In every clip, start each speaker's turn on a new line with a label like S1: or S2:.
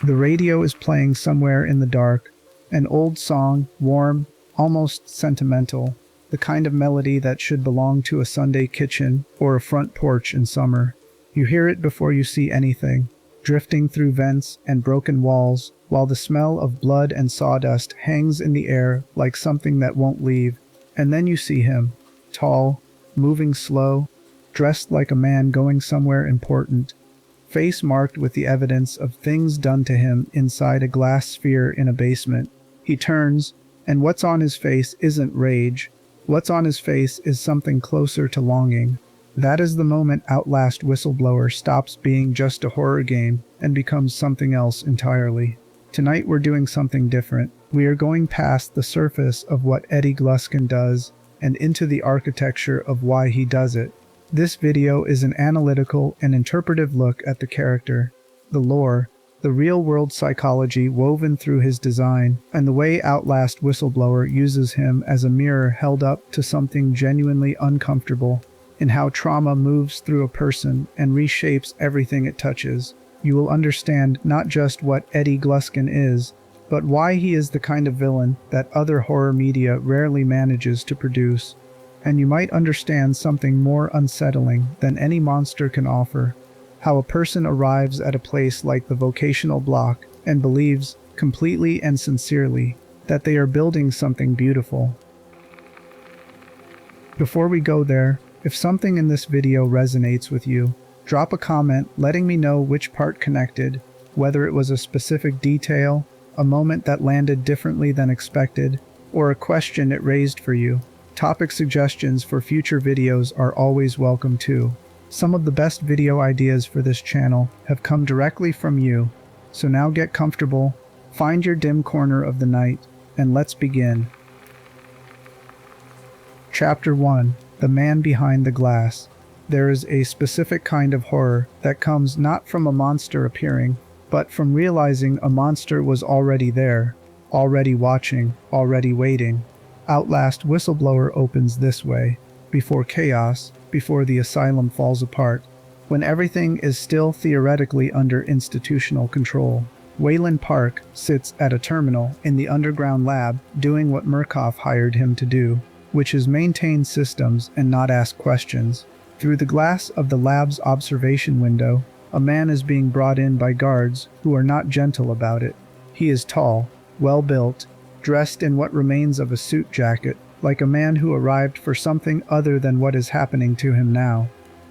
S1: The radio is playing somewhere in the dark, an old song, warm, almost sentimental, the kind of melody that should belong to a Sunday kitchen or a front porch in summer. You hear it before you see anything, drifting through vents and broken walls, while the smell of blood and sawdust hangs in the air like something that won't leave. And then you see him, tall, moving slow, dressed like a man going somewhere important, face marked with the evidence of things done to him inside a glass sphere in a basement. He turns, and what's on his face isn't rage. What's on his face is something closer to longing. That is the moment Outlast Whistleblower stops being just a horror game and becomes something else entirely. Tonight we're doing something different. We are going past the surface of what Eddie Gluskin does and into the architecture of why he does it. This video is an analytical and interpretive look at the character, the lore, the real-world psychology woven through his design, and the way Outlast Whistleblower uses him as a mirror held up to something genuinely uncomfortable, in how trauma moves through a person and reshapes everything it touches. You will understand not just what Eddie Gluskin is, but why he is the kind of villain that other horror media rarely manages to produce. And you might understand something more unsettling than any monster can offer: how a person arrives at a place like the Vocational Block and believes, completely and sincerely, that they are building something beautiful. Before we go there, if something in this video resonates with you, drop a comment letting me know which part connected, whether it was a specific detail, a moment that landed differently than expected, or a question it raised for you. Topic suggestions for future videos are always welcome too. Some of the best video ideas for this channel have come directly from you, so now get comfortable, find your dim corner of the night, and let's begin. Chapter 1: The Man Behind the Glass. There is a specific kind of horror that comes not from a monster appearing, but from realizing a monster was already there, already watching, already waiting. Outlast Whistleblower opens this way: before chaos, before the asylum falls apart, when everything is still theoretically under institutional control. Wayland Park sits at a terminal in the underground lab doing what Murkoff hired him to do, which is maintain systems and not ask questions. Through the glass of the lab's observation window, a man is being brought in by guards who are not gentle about it. He is tall, well-built, dressed in what remains of a suit jacket, like a man who arrived for something other than what is happening to him now.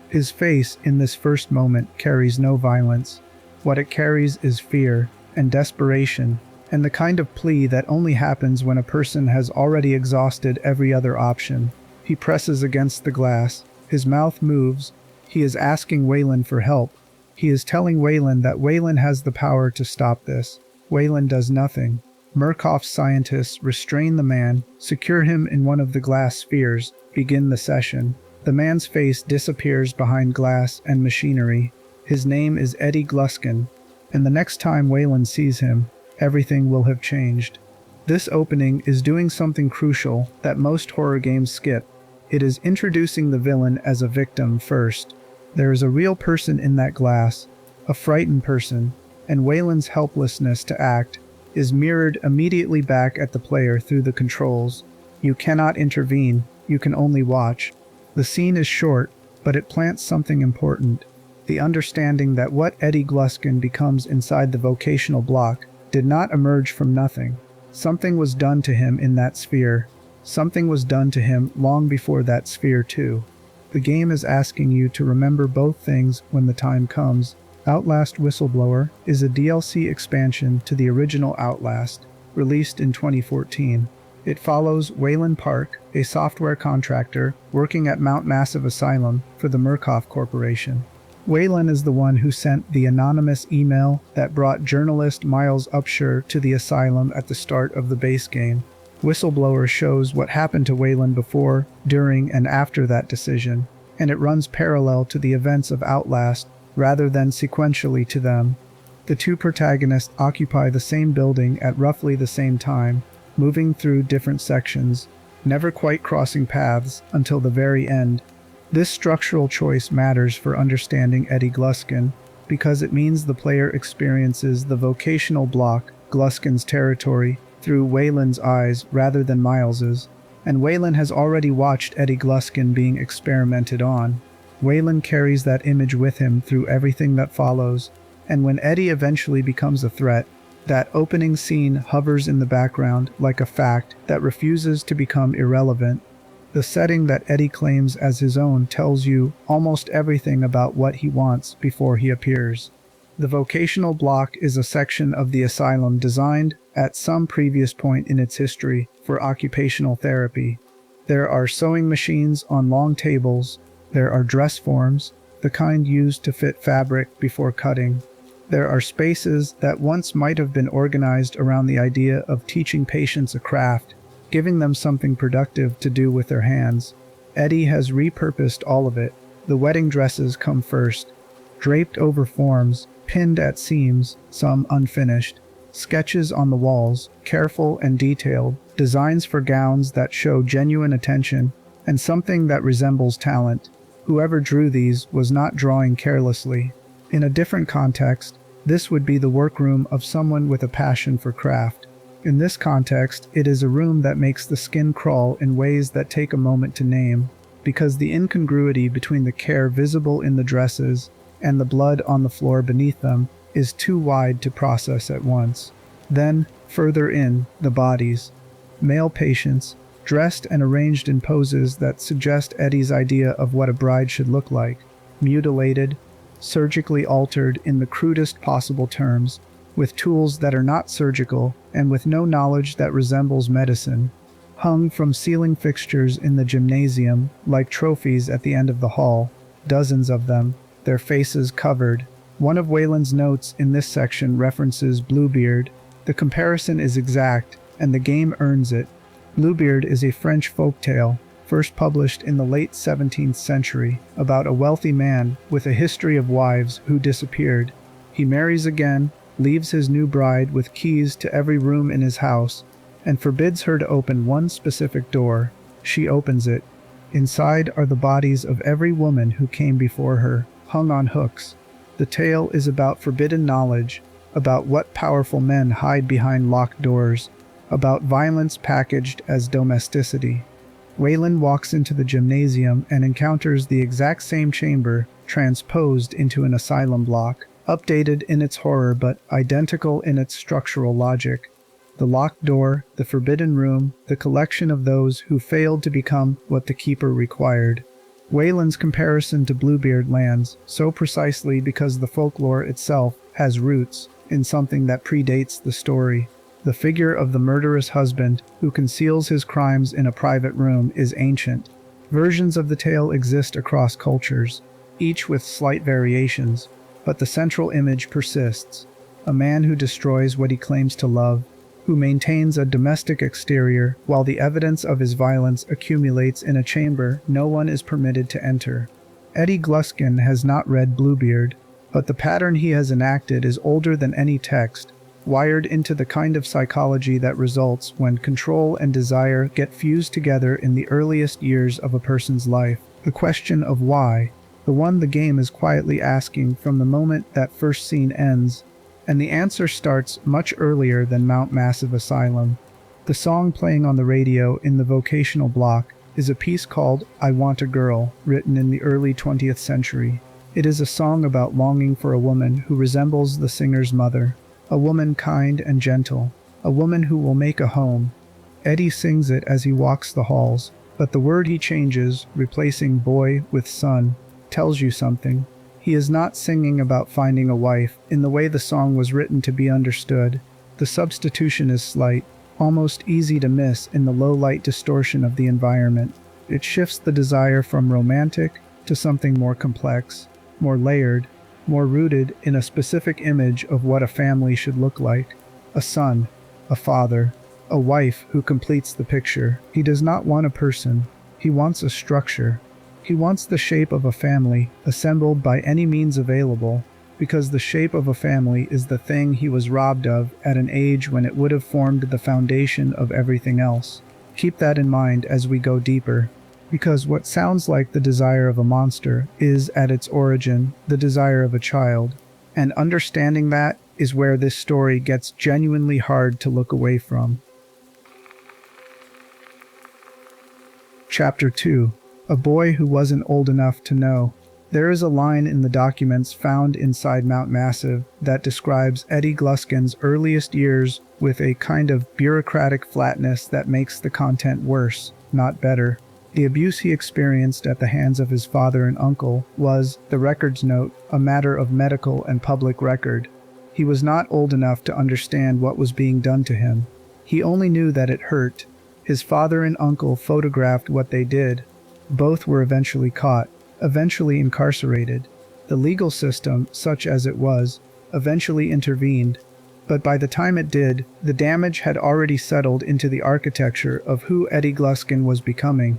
S1: His face in this first moment carries no violence. What it carries is fear and desperation, and the kind of plea that only happens when a person has already exhausted every other option. He presses against the glass. His mouth moves. He is asking Wayland for help. He is telling Wayland that Wayland has the power to stop this. Wayland does nothing. Murkoff's scientists restrain the man, secure him in one of the glass spheres, begin the session. The man's face disappears behind glass and machinery. His name is Eddie Gluskin, and the next time Wayland sees him, everything will have changed. This opening is doing something crucial that most horror games skip. It is introducing the villain as a victim first. There is a real person in that glass, a frightened person, and Wayland's helplessness to act is mirrored immediately back at the player through the controls. You cannot intervene, you can only watch. The scene is short, but it plants something important: the understanding that what Eddie Gluskin becomes inside the Vocational Block did not emerge from nothing. Something was done to him in that sphere. Something was done to him long before that sphere too. The game is asking you to remember both things when the time comes. Outlast Whistleblower is a DLC expansion to the original Outlast, released in 2014. It follows Wayland Park, a software contractor working at Mount Massive Asylum for the Murkoff Corporation. Wayland is the one who sent the anonymous email that brought journalist Miles Upshur to the asylum at the start of the base game. Whistleblower shows what happened to Wayland before, during, and after that decision, and it runs parallel to the events of Outlast rather than sequentially to them. The two protagonists occupy the same building at roughly the same time, moving through different sections, never quite crossing paths until the very end. This structural choice matters for understanding Eddie Gluskin, because it means the player experiences the vocational block, Gluskin's territory, through Wayland's eyes rather than Miles's, and Wayland has already watched Eddie Gluskin being experimented on. Wayland carries that image with him through everything that follows, and when Eddie eventually becomes a threat, that opening scene hovers in the background like a fact that refuses to become irrelevant. The setting that Eddie claims as his own tells you almost everything about what he wants before he appears. The vocational block is a section of the asylum designed, at some previous point in its history, for occupational therapy. There are sewing machines on long tables. There are dress forms, the kind used to fit fabric before cutting. There are spaces that once might have been organized around the idea of teaching patients a craft, giving them something productive to do with their hands. Eddie has repurposed all of it. The wedding dresses come first, draped over forms, pinned at seams, some unfinished. Sketches on the walls, careful and detailed, designs for gowns that show genuine attention, and something that resembles talent. Whoever drew these was not drawing carelessly. In a different context, this would be the workroom of someone with a passion for craft. In this context, it is a room that makes the skin crawl in ways that take a moment to name, because the incongruity between the care visible in the dresses and the blood on the floor beneath them is too wide to process at once. Then, further in, the bodies. Male patients, dressed and arranged in poses that suggest Eddie's idea of what a bride should look like, mutilated, surgically altered in the crudest possible terms, with tools that are not surgical and with no knowledge that resembles medicine, hung from ceiling fixtures in the gymnasium like trophies at the end of the hall, dozens of them, their faces covered. One of Wayland's notes in this section references Bluebeard. The comparison is exact, and the game earns it. Bluebeard is a French folktale, first published in the late 17th century, about a wealthy man with a history of wives who disappeared. He marries again, leaves his new bride with keys to every room in his house, and forbids her to open one specific door. She opens it. Inside are the bodies of every woman who came before her, hung on hooks. The tale is about forbidden knowledge, about what powerful men hide behind locked doors, about violence packaged as domesticity. Wayland walks into the gymnasium and encounters the exact same chamber, transposed into an asylum block, updated in its horror but identical in its structural logic. The locked door, the forbidden room, the collection of those who failed to become what the keeper required. Wayland's comparison to Bluebeard lands so precisely because the folklore itself has roots in something that predates the story. The figure of the murderous husband who conceals his crimes in a private room is ancient. Versions of the tale exist across cultures, each with slight variations, but the central image persists. A man who destroys what he claims to love, who maintains a domestic exterior while the evidence of his violence accumulates in a chamber no one is permitted to enter. Eddie Gluskin has not read Bluebeard, but the pattern he has enacted is older than any text, wired into the kind of psychology that results when control and desire get fused together in the earliest years of a person's life. The question of why, the one the game is quietly asking from the moment that first scene ends, and the answer starts much earlier than Mount Massive Asylum. The song playing on the radio in the vocational block is a piece called I Want a Girl, written in the early 20th century. It is a song about longing for a woman who resembles the singer's mother, a woman kind and gentle, a woman who will make a home. Eddie sings it as he walks the halls, but the word he changes, replacing boy with son, tells you something. He is not singing about finding a wife in the way the song was written to be understood. The substitution is slight, almost easy to miss in the low-light distortion of the environment. It shifts the desire from romantic to something more complex, more layered, more rooted in a specific image of what a family should look like. A son, a father, a wife who completes the picture. He does not want a person. He wants a structure. He wants the shape of a family, assembled by any means available, because the shape of a family is the thing he was robbed of at an age when it would have formed the foundation of everything else. Keep that in mind as we go deeper, because what sounds like the desire of a monster is, at its origin, the desire of a child. And understanding that is where this story gets genuinely hard to look away from. Chapter 2. A Boy Who Wasn't Old Enough to Know. There is a line in the documents found inside Mount Massive that describes Eddie Gluskin's earliest years with a kind of bureaucratic flatness that makes the content worse, not better. The abuse he experienced at the hands of his father and uncle was, the records note, a matter of medical and public record. He was not old enough to understand what was being done to him. He only knew that it hurt. His father and uncle photographed what they did. Both were eventually caught, eventually incarcerated. The legal system, such as it was, eventually intervened. But by the time it did, the damage had already settled into the architecture of who Eddie Gluskin was becoming.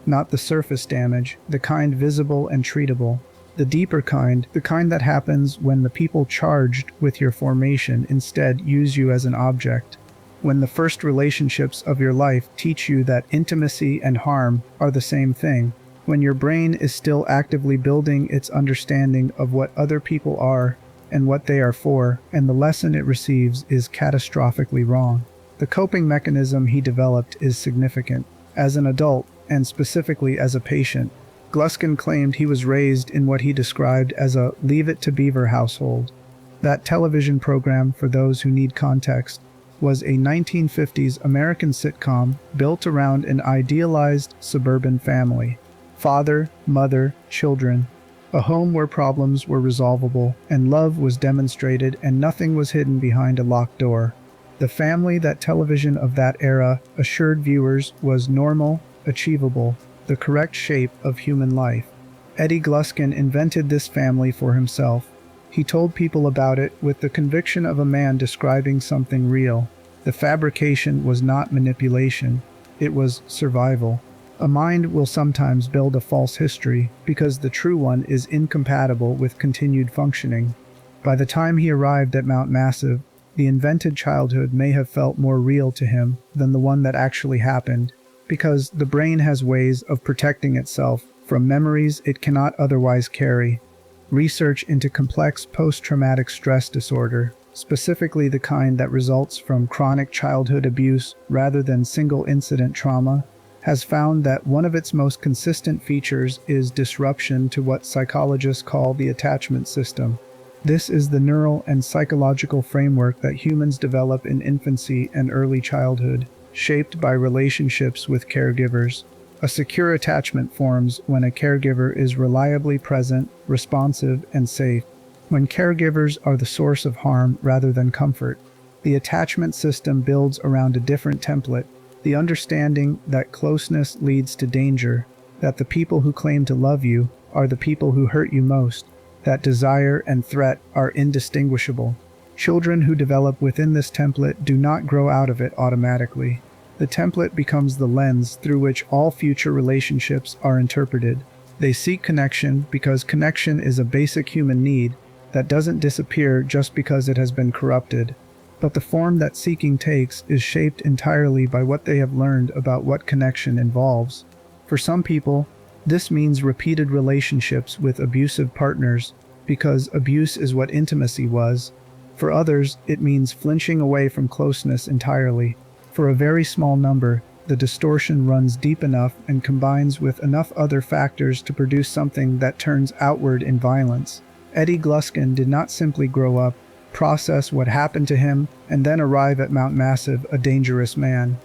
S1: Not the surface damage, the kind visible and treatable. The deeper kind, the kind that happens when the people charged with your formation instead use you as an object. When the first relationships of your life teach you that intimacy and harm are the same thing. When your brain is still actively building its understanding of what other people are and what they are for, and the lesson it receives is catastrophically wrong. The coping mechanism he developed is significant. As an adult, and specifically as a patient, Gluskin claimed he was raised in what he described as a Leave It to Beaver household. That television program, for those who need context, was a 1950s American sitcom built around an idealized suburban family. Father, mother, children. A home where problems were resolvable, and love was demonstrated, and nothing was hidden behind a locked door. The family that television of that era assured viewers was normal, achievable, the correct shape of human life. Eddie Gluskin invented this family for himself. He told people about it with the conviction of a man describing something real. The fabrication was not manipulation, it was survival. A mind will sometimes build a false history because the true one is incompatible with continued functioning. By the time he arrived at Mount Massive, the invented childhood may have felt more real to him than the one that actually happened, because the brain has ways of protecting itself from memories it cannot otherwise carry. Research into complex post-traumatic stress disorder, specifically the kind that results from chronic childhood abuse rather than single-incident trauma, has found that one of its most consistent features is disruption to what psychologists call the attachment system. This is the neural and psychological framework that humans develop in infancy and early childhood, shaped by relationships with caregivers. A secure attachment forms when a caregiver is reliably present, responsive, and safe. When caregivers are the source of harm rather than comfort, the attachment system builds around a different template. The understanding that closeness leads to danger, that the people who claim to love you are the people who hurt you most, that desire and threat are indistinguishable. Children who develop within this template do not grow out of it automatically. The template becomes the lens through which all future relationships are interpreted. They seek connection because connection is a basic human need that doesn't disappear just because it has been corrupted. But the form that seeking takes is shaped entirely by what they have learned about what connection involves. For some people, this means repeated relationships with abusive partners, because abuse is what intimacy was. For others, it means flinching away from closeness entirely. For a very small number, the distortion runs deep enough and combines with enough other factors to produce something that turns outward in violence. Eddie Gluskin did not simply grow up, process what happened to him, and then arrive at Mount Massive a dangerous man.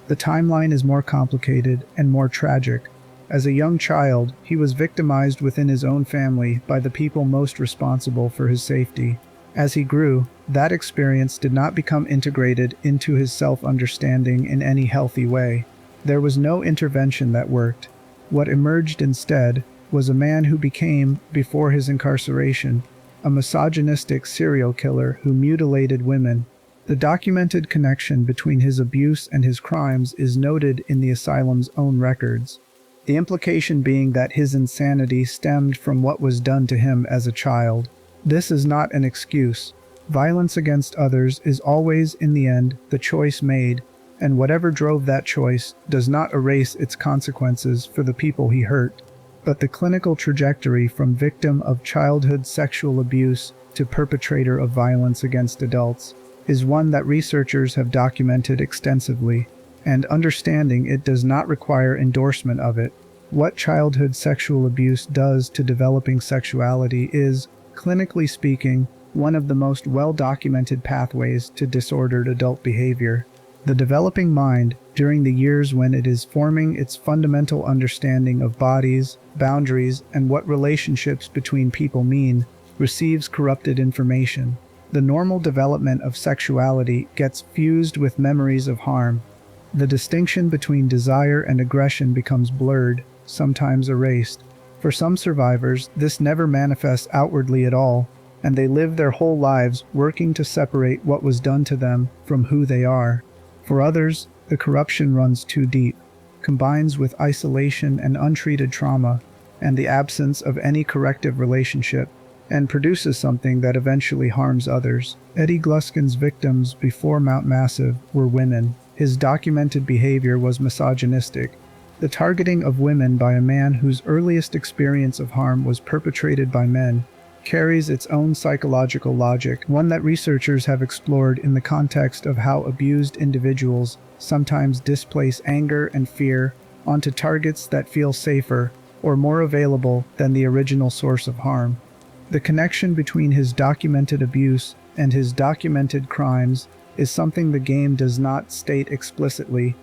S1: The timeline is more complicated and more tragic. As a young child, he was victimized within his own family by the people most responsible for his safety. As he grew, that experience did not become integrated into his self-understanding in any healthy way. There was no intervention that worked. What emerged instead was a man who became, before his incarceration, a misogynistic serial killer who mutilated women. The documented connection between his abuse and his crimes is noted in the asylum's own records. The implication being that his insanity stemmed from what was done to him as a child. This is not an excuse. Violence against others is always, in the end, the choice made, and whatever drove that choice does not erase its consequences for the people he hurt. But the clinical trajectory from victim of childhood sexual abuse to perpetrator of violence against adults is one that researchers have documented extensively, and understanding it does not require endorsement of it. What childhood sexual abuse does to developing sexuality is, clinically speaking, one of the most well-documented pathways to disordered adult behavior. The developing mind, during the years when it is forming its fundamental understanding of bodies, boundaries, and what relationships between people mean, receives corrupted information. The normal development of sexuality gets fused with memories of harm. The distinction between desire and aggression becomes blurred, sometimes erased. For some survivors, this never manifests outwardly at all, and they live their whole lives working to separate what was done to them from who they are. For others, the corruption runs too deep, combines with isolation and untreated trauma, and the absence of any corrective relationship, and produces something that eventually harms others. Eddie Gluskin's victims before Mount Massive were women. His documented behavior was misogynistic. The targeting of women by a man whose earliest experience of harm was perpetrated by men carries its own psychological logic, one that researchers have explored in the context of how abused individuals sometimes displace anger and fear onto targets that feel safer or more available than the original source of harm. The connection between his documented abuse and his documented crimes is something the game does not state explicitly,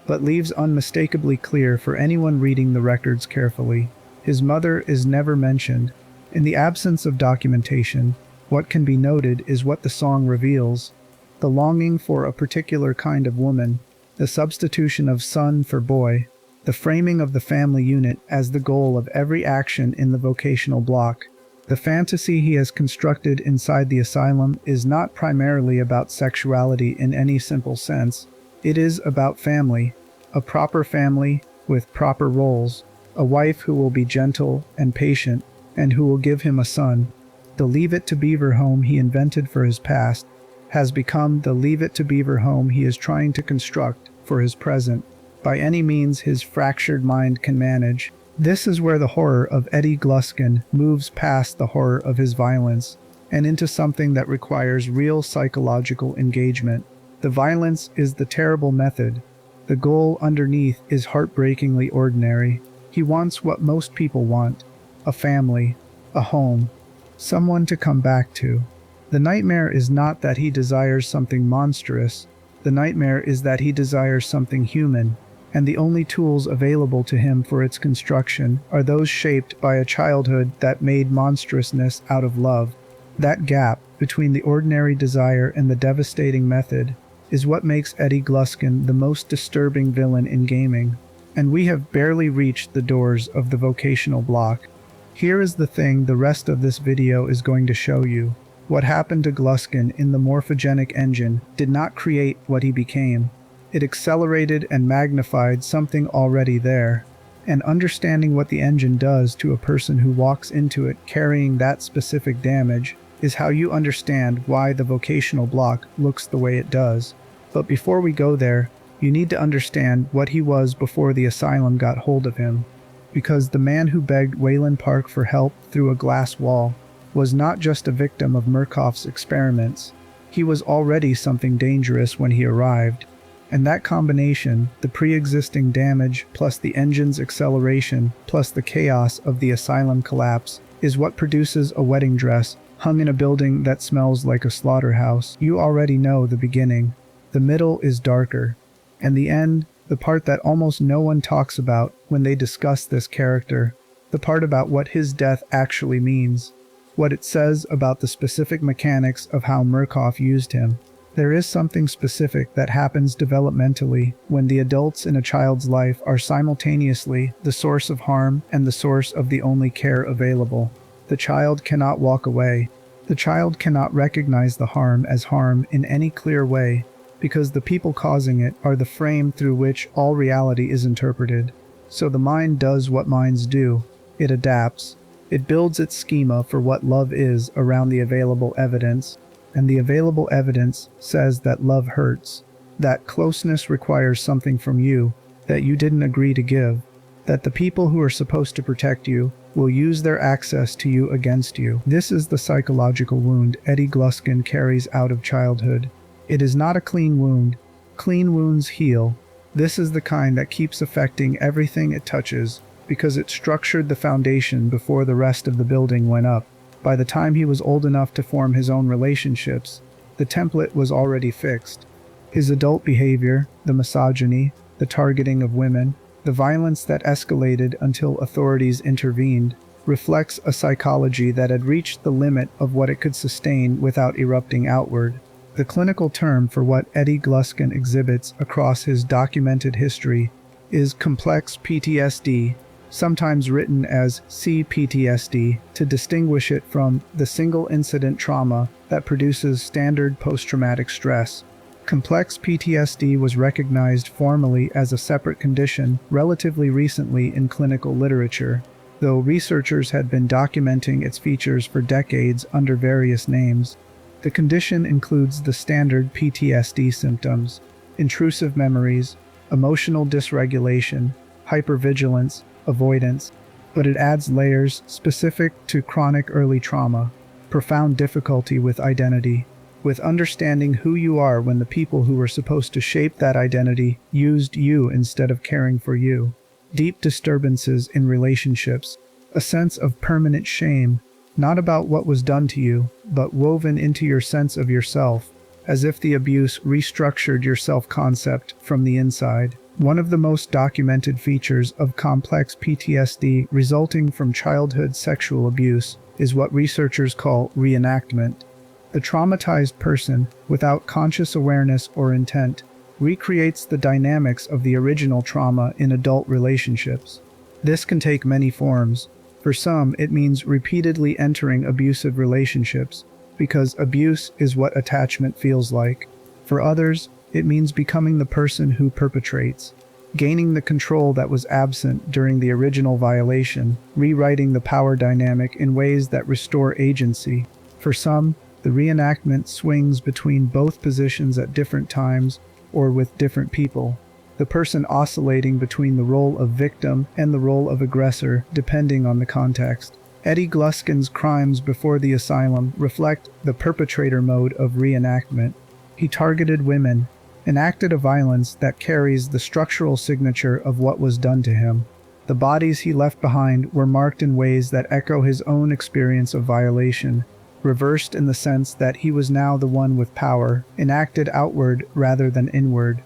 S1: but leaves unmistakably clear for anyone reading the records carefully. His mother is never mentioned. In the absence of documentation, what can be noted is what the song reveals: the longing for a particular kind of woman, the substitution of son for boy, the framing of the family unit as the goal of every action in the vocational block. The fantasy he has constructed inside the asylum is not primarily about sexuality in any simple sense. It is about family, a proper family with proper roles, a wife who will be gentle and patient, and who will give him a son. The Leave It to Beaver home he invented for his past has become the Leave It to Beaver home he is trying to construct for his present, by any means his fractured mind can manage. This is where the horror of Eddie Gluskin moves past the horror of his violence and into something that requires real psychological engagement. The violence is the terrible method. The goal underneath is heartbreakingly ordinary. He wants what most people want: a family, a home, someone to come back to. The nightmare is not that he desires something monstrous. The nightmare is that he desires something human, and the only tools available to him for its construction are those shaped by a childhood that made monstrousness out of love. That gap between the ordinary desire and the devastating method is what makes Eddie Gluskin the most disturbing villain in gaming. And we have barely reached the doors of the vocational block. Here is the thing the rest of this video is going to show you. What happened to Gluskin in the Morphogenic Engine did not create what he became. It accelerated and magnified something already there. And understanding what the engine does to a person who walks into it carrying that specific damage is how you understand why the vocational block looks the way it does. But before we go there, you need to understand what he was before the asylum got hold of him. Because the man who begged Wayland Park for help through a glass wall was not just a victim of Murkoff's experiments. He was already something dangerous when he arrived. And that combination, the pre-existing damage plus the engine's acceleration plus the chaos of the asylum collapse, is what produces a wedding dress hung in a building that smells like a slaughterhouse. You already know the beginning. The middle is darker. And the end, the part that almost no one talks about when they discuss this character, the part about what his death actually means, what it says about the specific mechanics of how Murkoff used him. There is something specific that happens developmentally when the adults in a child's life are simultaneously the source of harm and the source of the only care available. The child cannot walk away. The child cannot recognize the harm as harm in any clear way, because the people causing it are the frame through which all reality is interpreted. So the mind does what minds do. It adapts. It builds its schema for what love is around the available evidence. And the available evidence says that love hurts, that closeness requires something from you that you didn't agree to give, that the people who are supposed to protect you will use their access to you against you. This is the psychological wound Eddie Gluskin carries out of childhood. It is not a clean wound. Clean wounds heal. This is the kind that keeps affecting everything it touches, because it structured the foundation before the rest of the building went up. By the time he was old enough to form his own relationships, the template was already fixed. His adult behavior, the misogyny, the targeting of women, the violence that escalated until authorities intervened, reflects a psychology that had reached the limit of what it could sustain without erupting outward. The clinical term for what Eddie Gluskin exhibits across his documented history is complex PTSD, sometimes written as CPTSD, to distinguish it from the single-incident trauma that produces standard post-traumatic stress. Complex PTSD was recognized formally as a separate condition relatively recently in clinical literature, though researchers had been documenting its features for decades under various names. The condition includes the standard PTSD symptoms: intrusive memories, emotional dysregulation, hypervigilance, avoidance, but it adds layers specific to chronic early trauma, profound difficulty with identity, with understanding who you are when the people who were supposed to shape that identity used you instead of caring for you, deep disturbances in relationships, a sense of permanent shame, not about what was done to you, but woven into your sense of yourself, as if the abuse restructured your self-concept from the inside. One of the most documented features of complex PTSD resulting from childhood sexual abuse is what researchers call reenactment. The traumatized person, without conscious awareness or intent, recreates the dynamics of the original trauma in adult relationships. This can take many forms. For some, it means repeatedly entering abusive relationships, because abuse is what attachment feels like. For others, it means becoming the person who perpetrates, gaining the control that was absent during the original violation, rewriting the power dynamic in ways that restore agency. For some, the reenactment swings between both positions at different times or with different people, the person oscillating between the role of victim and the role of aggressor, depending on the context. Eddie Gluskin's crimes before the asylum reflect the perpetrator mode of reenactment. He targeted women, enacted a violence that carries the structural signature of what was done to him. The bodies he left behind were marked in ways that echo his own experience of violation, reversed in the sense that he was now the one with power, enacted outward rather than inward.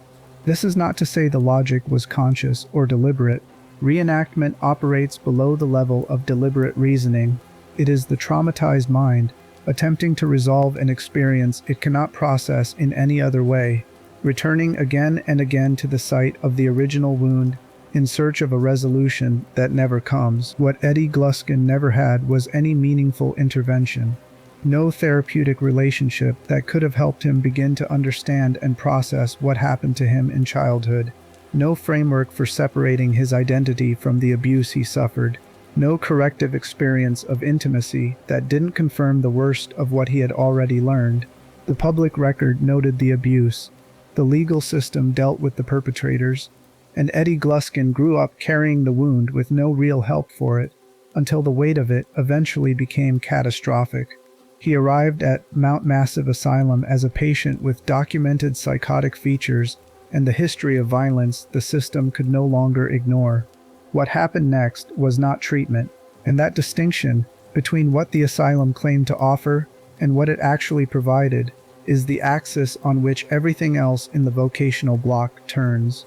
S1: This is not to say the logic was conscious or deliberate. Reenactment operates below the level of deliberate reasoning. It is the traumatized mind, attempting to resolve an experience it cannot process in any other way, returning again and again to the site of the original wound in search of a resolution that never comes. What Eddie Gluskin never had was any meaningful intervention. No therapeutic relationship that could have helped him begin to understand and process what happened to him in childhood. No framework for separating his identity from the abuse he suffered. No corrective experience of intimacy that didn't confirm the worst of what he had already learned. The public record noted the abuse. The legal system dealt with the perpetrators. And Eddie Gluskin grew up carrying the wound with no real help for it, until the weight of it eventually became catastrophic. He arrived at Mount Massive Asylum as a patient with documented psychotic features and the history of violence the system could no longer ignore. What happened next was not treatment, and that distinction between what the asylum claimed to offer and what it actually provided is the axis on which everything else in the vocational block turns.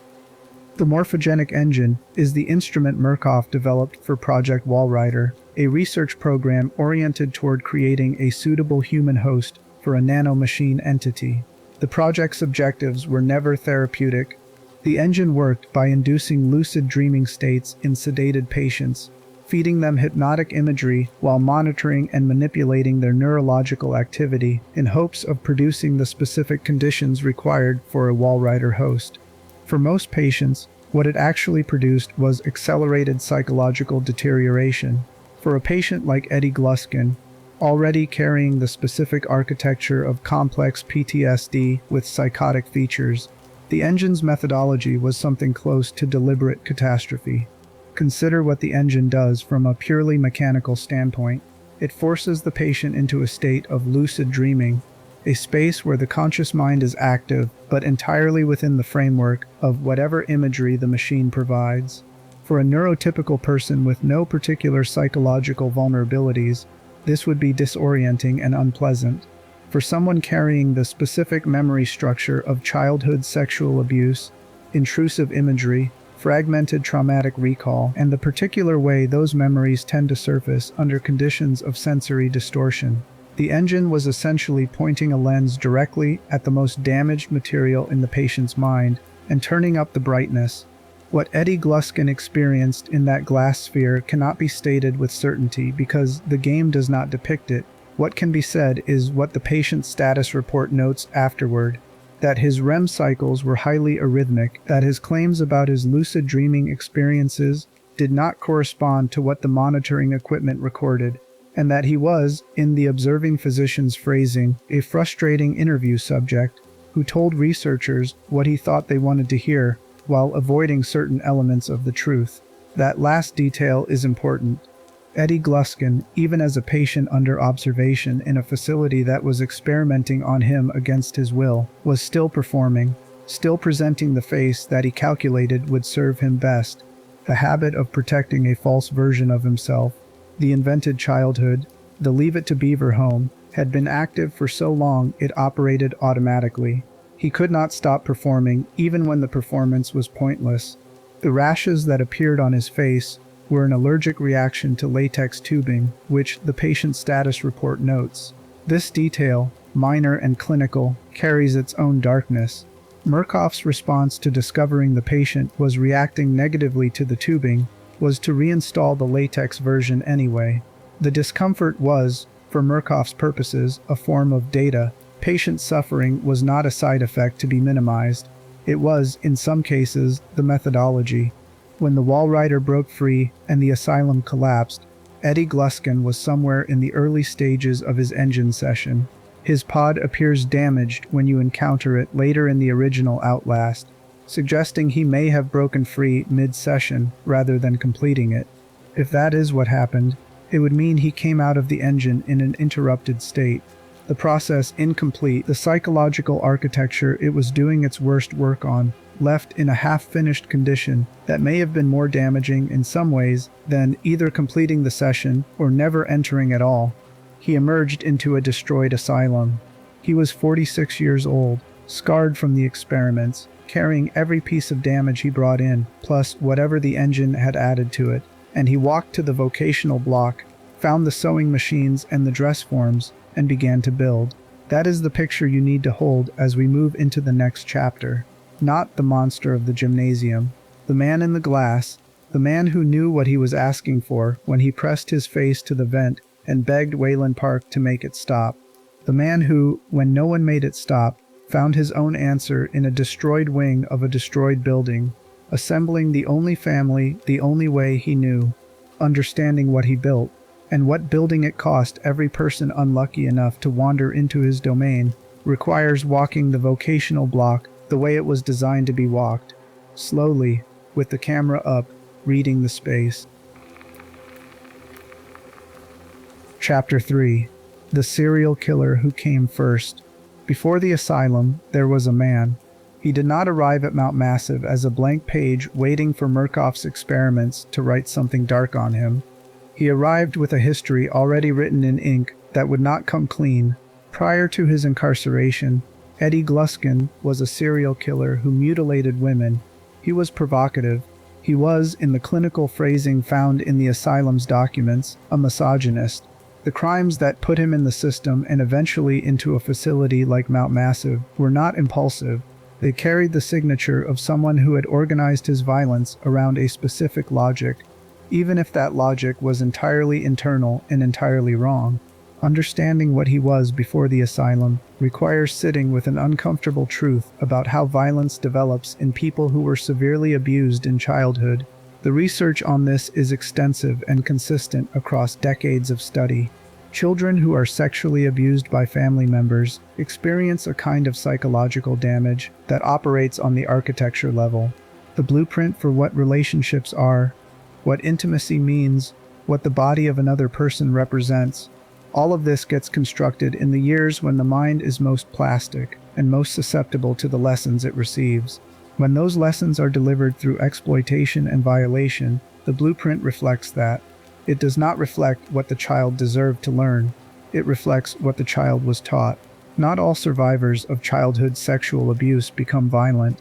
S1: The Morphogenic Engine is the instrument Murkoff developed for Project Walrider, a research program oriented toward creating a suitable human host for a nanomachine entity. The project's objectives were never therapeutic. The engine worked by inducing lucid dreaming states in sedated patients, feeding them hypnotic imagery while monitoring and manipulating their neurological activity in hopes of producing the specific conditions required for a Walrider host. For most patients, what it actually produced was accelerated psychological deterioration. For a patient like Eddie Gluskin, already carrying the specific architecture of complex PTSD with psychotic features, the engine's methodology was something close to deliberate catastrophe. Consider what the engine does from a purely mechanical standpoint. It forces the patient into a state of lucid dreaming, a space where the conscious mind is active, but entirely within the framework of whatever imagery the machine provides. For a neurotypical person with no particular psychological vulnerabilities, this would be disorienting and unpleasant. For someone carrying the specific memory structure of childhood sexual abuse, intrusive imagery, fragmented traumatic recall, and the particular way those memories tend to surface under conditions of sensory distortion, the engine was essentially pointing a lens directly at the most damaged material in the patient's mind and turning up the brightness. What Eddie Gluskin experienced in that glass sphere cannot be stated with certainty because the game does not depict it. What can be said is what the patient's status report notes afterward: that his REM cycles were highly arrhythmic, that his claims about his lucid dreaming experiences did not correspond to what the monitoring equipment recorded, and that he was, in the observing physician's phrasing, a frustrating interview subject who told researchers what he thought they wanted to hear while avoiding certain elements of the truth. That last detail is important. Eddie Gluskin, even as a patient under observation in a facility that was experimenting on him against his will, was still performing, still presenting the face that he calculated would serve him best. The habit of protecting a false version of himself, the invented childhood, the Leave It to Beaver home, had been active for so long it operated automatically. He could not stop performing, even when the performance was pointless. The rashes that appeared on his face were an allergic reaction to latex tubing, which the patient's status report notes. This detail, minor and clinical, carries its own darkness. Murkoff's response to discovering the patient was reacting negatively to the tubing was to reinstall the latex version anyway. The discomfort was, for Murkoff's purposes, a form of data. Patient suffering was not a side effect to be minimized. It was, in some cases, the methodology. When the Walrider broke free and the asylum collapsed, Eddie Gluskin was somewhere in the early stages of his engine session. His pod appears damaged when you encounter it later in the original Outlast, suggesting he may have broken free mid-session rather than completing it. If that is what happened, it would mean he came out of the engine in an interrupted state. The process incomplete, the psychological architecture it was doing its worst work on, left in a half-finished condition that may have been more damaging in some ways than either completing the session or never entering at all. He emerged into a destroyed asylum. He was 46 years old, scarred from the experiments, carrying every piece of damage he brought in, plus whatever the engine had added to it, and he walked to the vocational block, found the sewing machines and the dress forms, and began to build. That is the picture you need to hold as we move into the next chapter. Not the monster of the gymnasium, the man in the glass, the man who knew what he was asking for when he pressed his face to the vent and begged Wayland Park to make it stop. The man who, when no one made it stop, found his own answer in a destroyed wing of a destroyed building, assembling the only family the only way he knew, understanding what he built, and what building it cost every person unlucky enough to wander into his domain, requires walking the vocational block the way it was designed to be walked, slowly, with the camera up, reading the space. Chapter 3. The Serial Killer Who Came First. Before the asylum, there was a man. He did not arrive at Mount Massive as a blank page waiting for Murkoff's experiments to write something dark on him. He arrived with a history already written in ink that would not come clean. Prior to his incarceration, Eddie Gluskin was a serial killer who mutilated women. He was provocative. He was, in the clinical phrasing found in the asylum's documents, a misogynist. The crimes that put him in the system and eventually into a facility like Mount Massive were not impulsive. They carried the signature of someone who had organized his violence around a specific logic, even if that logic was entirely internal and entirely wrong. Understanding what he was before the asylum requires sitting with an uncomfortable truth about how violence develops in people who were severely abused in childhood. The research on this is extensive and consistent across decades of study. Children who are sexually abused by family members experience a kind of psychological damage that operates on the architecture level. The blueprint for what relationships are, what intimacy means, what the body of another person represents. All of this gets constructed in the years when the mind is most plastic and most susceptible to the lessons it receives. When those lessons are delivered through exploitation and violation, the blueprint reflects that. It does not reflect what the child deserved to learn. It reflects what the child was taught. Not all survivors of childhood sexual abuse become violent.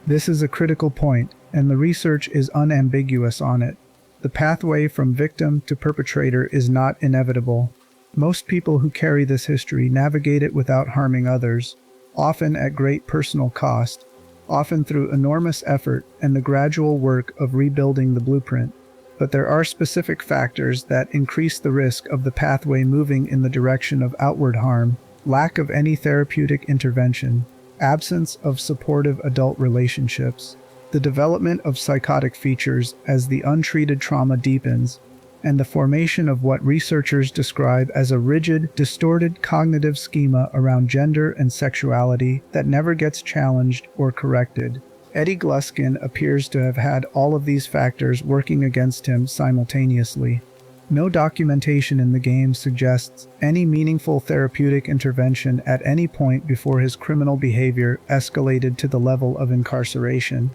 S1: This is a critical point, and the research is unambiguous on it. The pathway from victim to perpetrator is not inevitable. Most people who carry this history navigate it without harming others, often at great personal cost, often through enormous effort and the gradual work of rebuilding the blueprint. But there are specific factors that increase the risk of the pathway moving in the direction of outward harm: lack of any therapeutic intervention, absence of supportive adult relationships, the development of psychotic features as the untreated trauma deepens, and the formation of what researchers describe as a rigid, distorted cognitive schema around gender and sexuality that never gets challenged or corrected. Eddie Gluskin appears to have had all of these factors working against him simultaneously. No documentation in the game suggests any meaningful therapeutic intervention at any point before his criminal behavior escalated to the level of incarceration.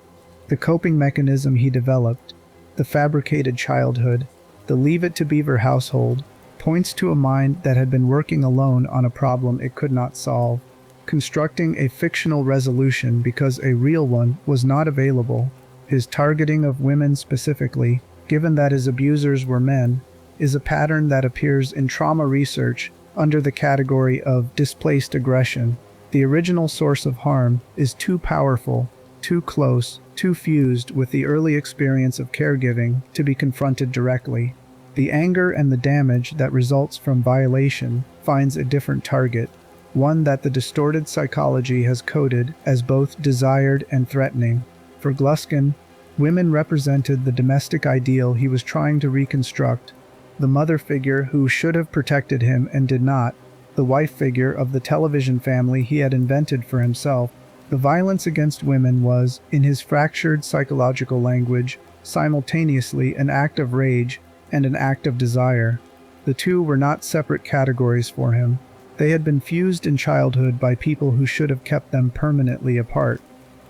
S1: The coping mechanism he developed, the fabricated childhood, the Leave It to Beaver household, points to a mind that had been working alone on a problem it could not solve, constructing a fictional resolution because a real one was not available. His targeting of women specifically, given that his abusers were men, is a pattern that appears in trauma research under the category of displaced aggression. The original source of harm is too powerful, too close, too fused with the early experience of caregiving to be confronted directly. The anger and the damage that results from violation finds a different target, one that the distorted psychology has coded as both desired and threatening. For Gluskin, women represented the domestic ideal he was trying to reconstruct, the mother figure who should have protected him and did not, the wife figure of the television family he had invented for himself. The violence against women was, in his fractured psychological language, simultaneously an act of rage and an act of desire. The two were not separate categories for him. They had been fused in childhood by people who should have kept them permanently apart.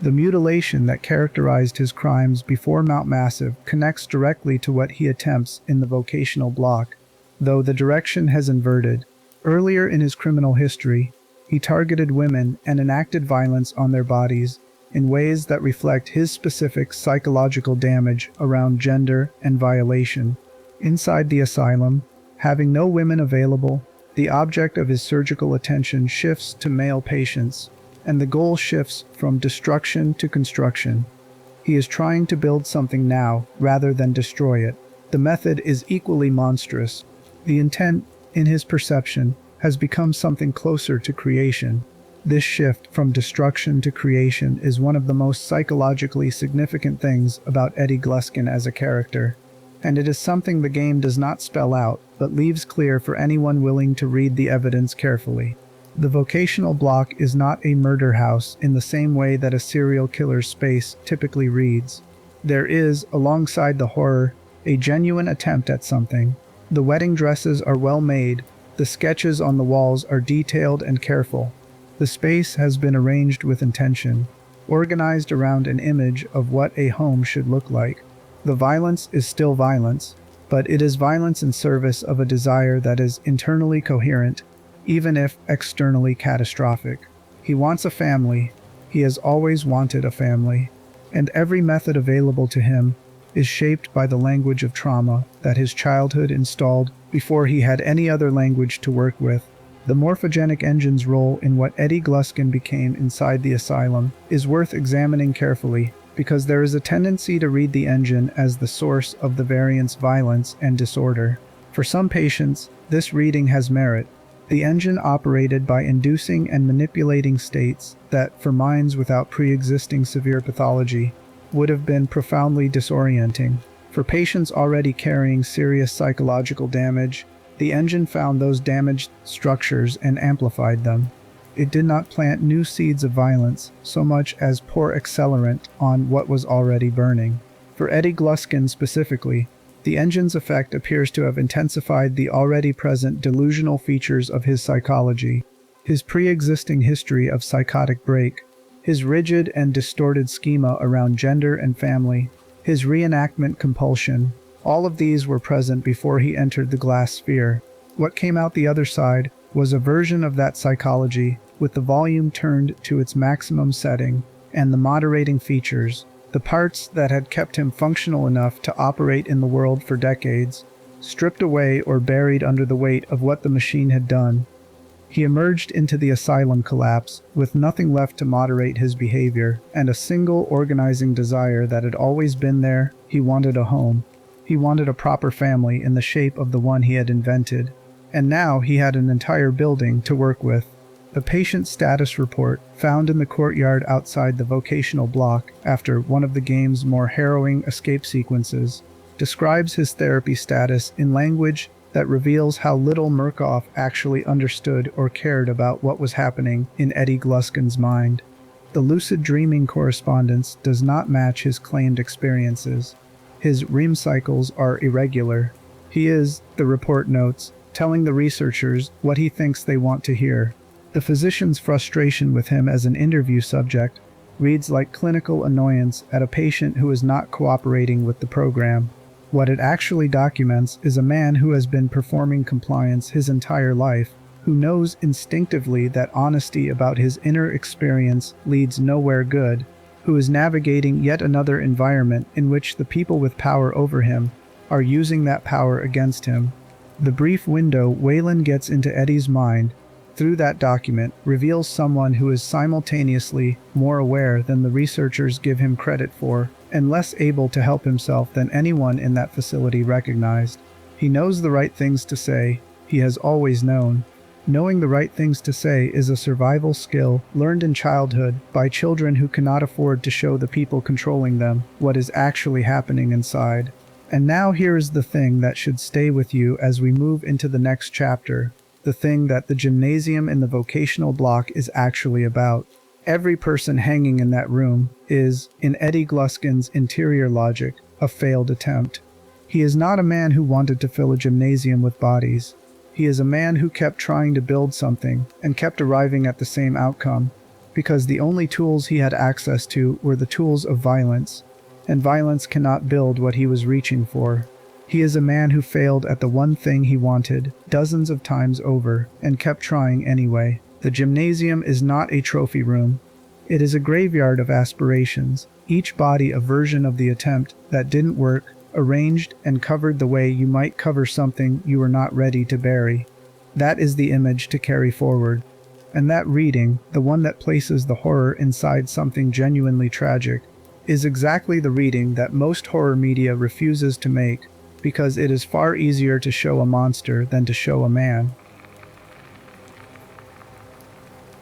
S1: The mutilation that characterized his crimes before Mount Massive connects directly to what he attempts in the Vocational Block, though the direction has inverted. Earlier in his criminal history, he targeted women and enacted violence on their bodies in ways that reflect his specific psychological damage around gender and violation. Inside the asylum, having no women available, the object of his surgical attention shifts to male patients, and the goal shifts from destruction to construction. He is trying to build something now rather than destroy it. The method is equally monstrous. The intent, in his perception, has become something closer to creation. This shift from destruction to creation is one of the most psychologically significant things about Eddie Gluskin as a character, and it is something the game does not spell out, but leaves clear for anyone willing to read the evidence carefully. The Vocational Block is not a murder house in the same way that a serial killer's space typically reads. There is, alongside the horror, a genuine attempt at something. The wedding dresses are well made. The sketches on the walls are detailed and careful. The space has been arranged with intention, organized around an image of what a home should look like. The violence is still violence, but it is violence in service of a desire that is internally coherent, even if externally catastrophic. He wants a family. He has always wanted a family, and every method available to him is shaped by the language of trauma that his childhood installed before he had any other language to work with. The Morphogenic Engine's role in what Eddie Gluskin became inside the asylum is worth examining carefully, because there is a tendency to read the engine as the source of the variant's violence and disorder. For some patients, this reading has merit. The engine operated by inducing and manipulating states that, for minds without pre-existing severe pathology, would have been profoundly disorienting. For patients already carrying serious psychological damage, the engine found those damaged structures and amplified them. It did not plant new seeds of violence so much as pour accelerant on what was already burning. For Eddie Gluskin specifically, The engine's effect appears to have intensified the already present delusional features of his psychology, his pre-existing history of psychotic break, his rigid and distorted schema around gender and family, his reenactment compulsion. All of these were present before he entered the glass sphere. What came out the other side was a version of that psychology, with the volume turned to its maximum setting, and the moderating features, the parts that had kept him functional enough to operate in the world for decades, stripped away or buried under the weight of what the machine had done. He emerged into the asylum collapse with nothing left to moderate his behavior, and a single organizing desire that had always been there. He wanted a home. He wanted a proper family in the shape of the one he had invented. And now he had an entire building to work with. The patient status report, found in the courtyard outside the Vocational Block after one of the game's more harrowing escape sequences, describes his therapy status in language that reveals how little Murkoff actually understood or cared about what was happening in Eddie Gluskin's mind. The lucid dreaming correspondence does not match his claimed experiences. His REM cycles are irregular. He is, the report notes, telling the researchers what he thinks they want to hear. The physician's frustration with him as an interview subject reads like clinical annoyance at a patient who is not cooperating with the program. What it actually documents is a man who has been performing compliance his entire life, who knows instinctively that honesty about his inner experience leads nowhere good, who is navigating yet another environment in which the people with power over him are using that power against him. The brief window Wayland gets into Eddie's mind through that document reveals someone who is simultaneously more aware than the researchers give him credit for, and less able to help himself than anyone in that facility recognized. He knows the right things to say. He has always known. Knowing the right things to say is a survival skill learned in childhood by children who cannot afford to show the people controlling them what is actually happening inside. And now here is the thing that should stay with you as we move into the next chapter, the thing that the gymnasium in the Vocational Block is actually about. Every person hanging in that room is, in Eddie Gluskin's interior logic, a failed attempt. He is not a man who wanted to fill a gymnasium with bodies. He is a man who kept trying to build something and kept arriving at the same outcome, because the only tools he had access to were the tools of violence, and violence cannot build what he was reaching for. He is a man who failed at the one thing he wanted dozens of times over and kept trying anyway. The gymnasium is not a trophy room. It is a graveyard of aspirations, each body a version of the attempt that didn't work, arranged and covered the way you might cover something you were not ready to bury. That is the image to carry forward. And that reading, the one that places the horror inside something genuinely tragic, is exactly the reading that most horror media refuses to make, because it is far easier to show a monster than to show a man.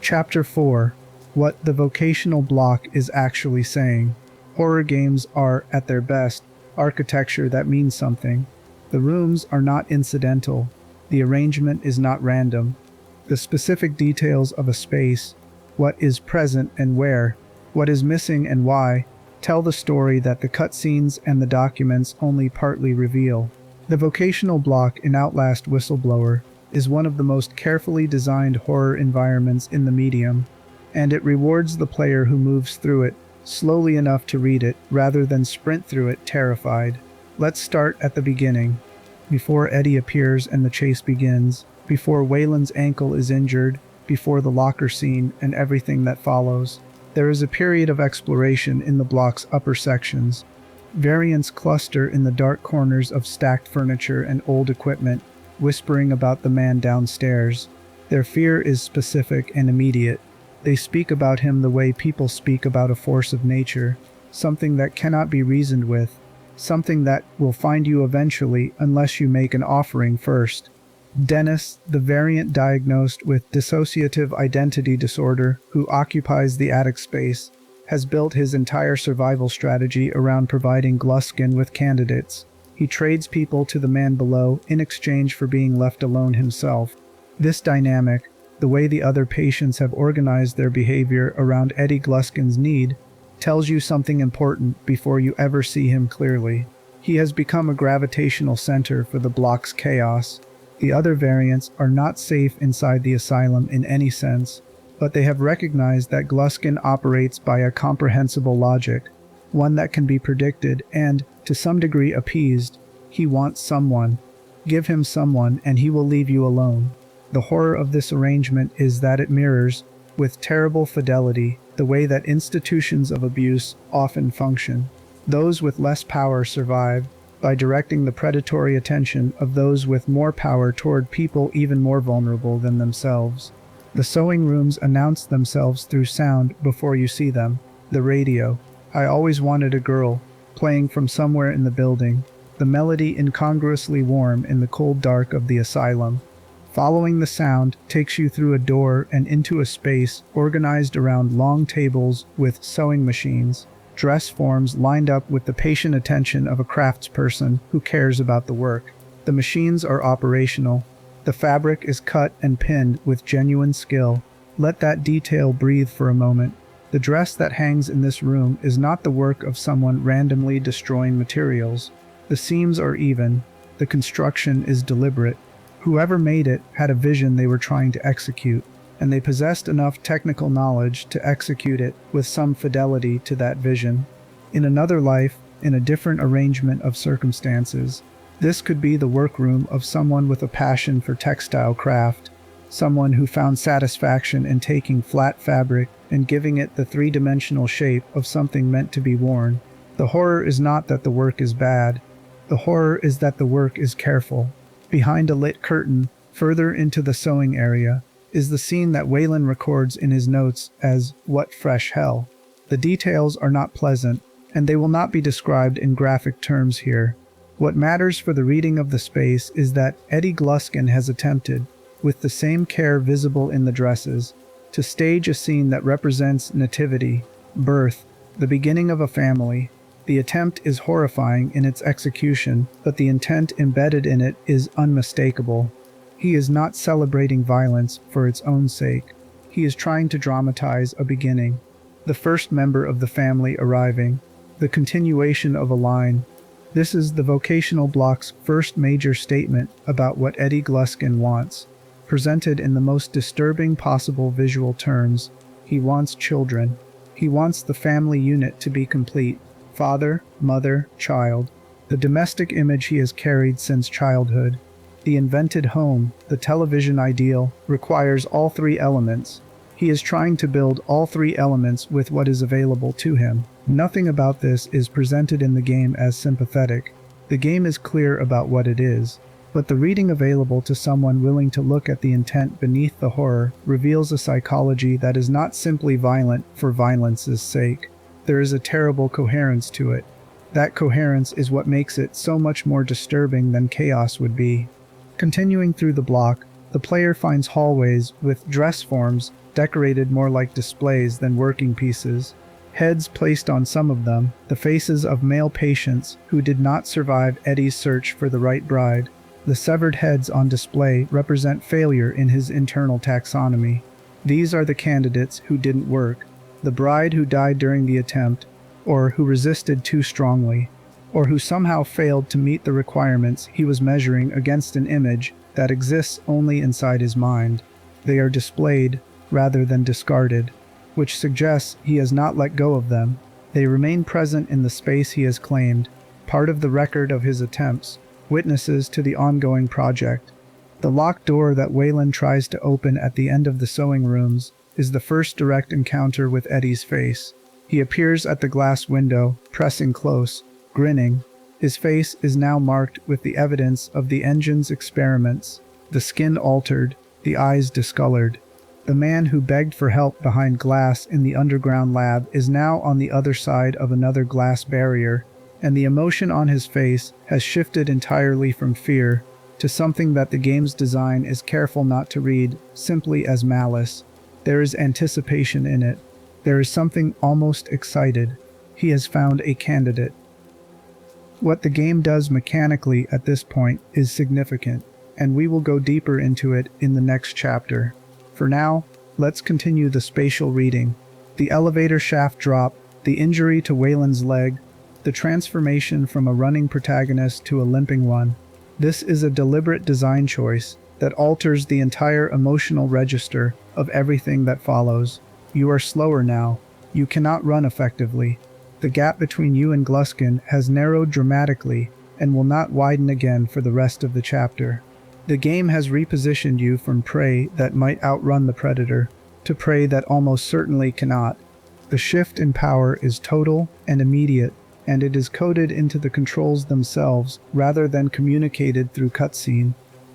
S1: Chapter 4. What the Vocational Block is actually saying. Horror games are, at their best, architecture that means something. The rooms are not incidental. The arrangement is not random. The specific details of a space, what is present and where, what is missing and why, tell the story that the cutscenes and the documents only partly reveal. The Vocational Block in Outlast Whistleblower is one of the most carefully designed horror environments in the medium, and it rewards the player who moves through it slowly enough to read it rather than sprint through it terrified. Let's start at the beginning. Before Eddie appears and the chase begins, before Wayland's ankle is injured, before the locker scene and everything that follows, there is a period of exploration in the block's upper sections. Variants cluster in the dark corners of stacked furniture and old equipment, whispering about the man downstairs. Their fear is specific and immediate. They speak about him the way people speak about a force of nature, something that cannot be reasoned with, something that will find you eventually unless you make an offering first. Dennis, the variant diagnosed with dissociative identity disorder who occupies the attic space, has built his entire survival strategy around providing Gluskin with candidates. He trades people to the man below in exchange for being left alone himself. This dynamic, the way the other patients have organized their behavior around Eddie Gluskin's need, tells you something important before you ever see him clearly. He has become a gravitational center for the block's chaos. The other variants are not safe inside the asylum in any sense, but they have recognized that Gluskin operates by a comprehensible logic, one that can be predicted and, to some degree, appeased. He wants someone. Give him someone, and he will leave you alone. The horror of this arrangement is that it mirrors, with terrible fidelity, the way that institutions of abuse often function. Those with less power survive by directing the predatory attention of those with more power toward people even more vulnerable than themselves. The sewing rooms announce themselves through sound before you see them. The radio. I always wanted a girl, playing from somewhere in the building. The melody incongruously warm in the cold dark of the asylum. Following the sound takes you through a door and into a space organized around long tables with sewing machines, dress forms lined up with the patient attention of a craftsperson who cares about the work. The machines are operational. The fabric is cut and pinned with genuine skill. Let that detail breathe for a moment. The dress that hangs in this room is not the work of someone randomly destroying materials. The seams are even. The construction is deliberate. Whoever made it had a vision they were trying to execute, and they possessed enough technical knowledge to execute it with some fidelity to that vision. In another life, in a different arrangement of circumstances, this could be the workroom of someone with a passion for textile craft, someone who found satisfaction in taking flat fabric and giving it the three-dimensional shape of something meant to be worn. The horror is not that the work is bad. The horror is that the work is careful. Behind a lit curtain, further into the sewing area, is the scene that Wayland records in his notes as "What fresh hell." The details are not pleasant, and they will not be described in graphic terms here. What matters for the reading of the space is that Eddie Gluskin has attempted, with the same care visible in the dresses, to stage a scene that represents nativity, birth, the beginning of a family. The attempt is horrifying in its execution, but the intent embedded in it is unmistakable. He is not celebrating violence for its own sake. He is trying to dramatize a beginning, the first member of the family arriving, the continuation of a line. This is the Vocational Block's first major statement about what Eddie Gluskin wants, presented in the most disturbing possible visual terms. He wants children. He wants the family unit to be complete. Father, mother, child. The domestic image he has carried since childhood. The invented home, the television ideal, requires all three elements. He is trying to build all three elements with what is available to him. Nothing about this is presented in the game as sympathetic. The game is clear about what it is, but the reading available to someone willing to look at the intent beneath the horror reveals a psychology that is not simply violent for violence's sake. There is a terrible coherence to it. That coherence is what makes it so much more disturbing than chaos would be. Continuing through the block, the player finds hallways with dress forms decorated more like displays than working pieces. Heads placed on some of them, the faces of male patients who did not survive Eddie's search for the right bride. The severed heads on display represent failure in his internal taxonomy. These are the candidates who didn't work. The bride who died during the attempt, or who resisted too strongly, or who somehow failed to meet the requirements he was measuring against an image that exists only inside his mind. They are displayed rather than discarded, which suggests he has not let go of them. They remain present in the space he has claimed, part of the record of his attempts, witnesses to the ongoing project. The locked door that Wayland tries to open at the end of the sewing rooms is the first direct encounter with Eddie's face. He appears at the glass window, pressing close, grinning. His face is now marked with the evidence of the engine's experiments, the skin altered, the eyes discolored. The man who begged for help behind glass in the underground lab is now on the other side of another glass barrier, and the emotion on his face has shifted entirely from fear to something that the game's design is careful not to read simply as malice. There is anticipation in it. There is something almost excited. He has found a candidate. What the game does mechanically at this point is significant, and we will go deeper into it in the next chapter. For now, let's continue the spatial reading. The elevator shaft drop, the injury to Wayland's leg, the transformation from a running protagonist to a limping one. This is a deliberate design choice that alters the entire emotional register of everything that follows. You are slower now. You cannot run effectively. The gap between you and Gluskin has narrowed dramatically and will not widen again for the rest of the chapter. The game has repositioned you from prey that might outrun the predator to prey that almost certainly cannot. The shift in power is total and immediate, and it is coded into the controls themselves rather than communicated through cutscene.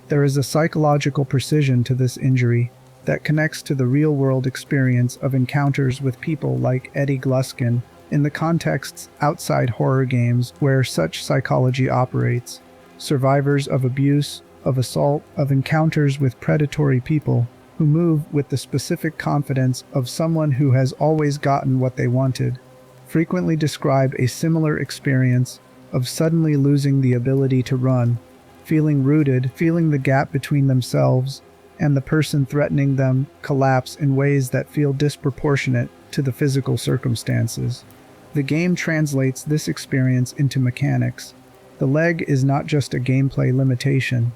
S1: There is a psychological precision to this injury that connects to the real-world experience of encounters with people like Eddie Gluskin in the contexts outside horror games where such psychology operates. Survivors of abuse, of assault, of encounters with predatory people who move with the specific confidence of someone who has always gotten what they wanted, frequently describe a similar experience of suddenly losing the ability to run, feeling rooted, feeling the gap between themselves and the person threatening them collapse in ways that feel disproportionate to the physical circumstances. The game translates this experience into mechanics. The leg is not just a gameplay limitation.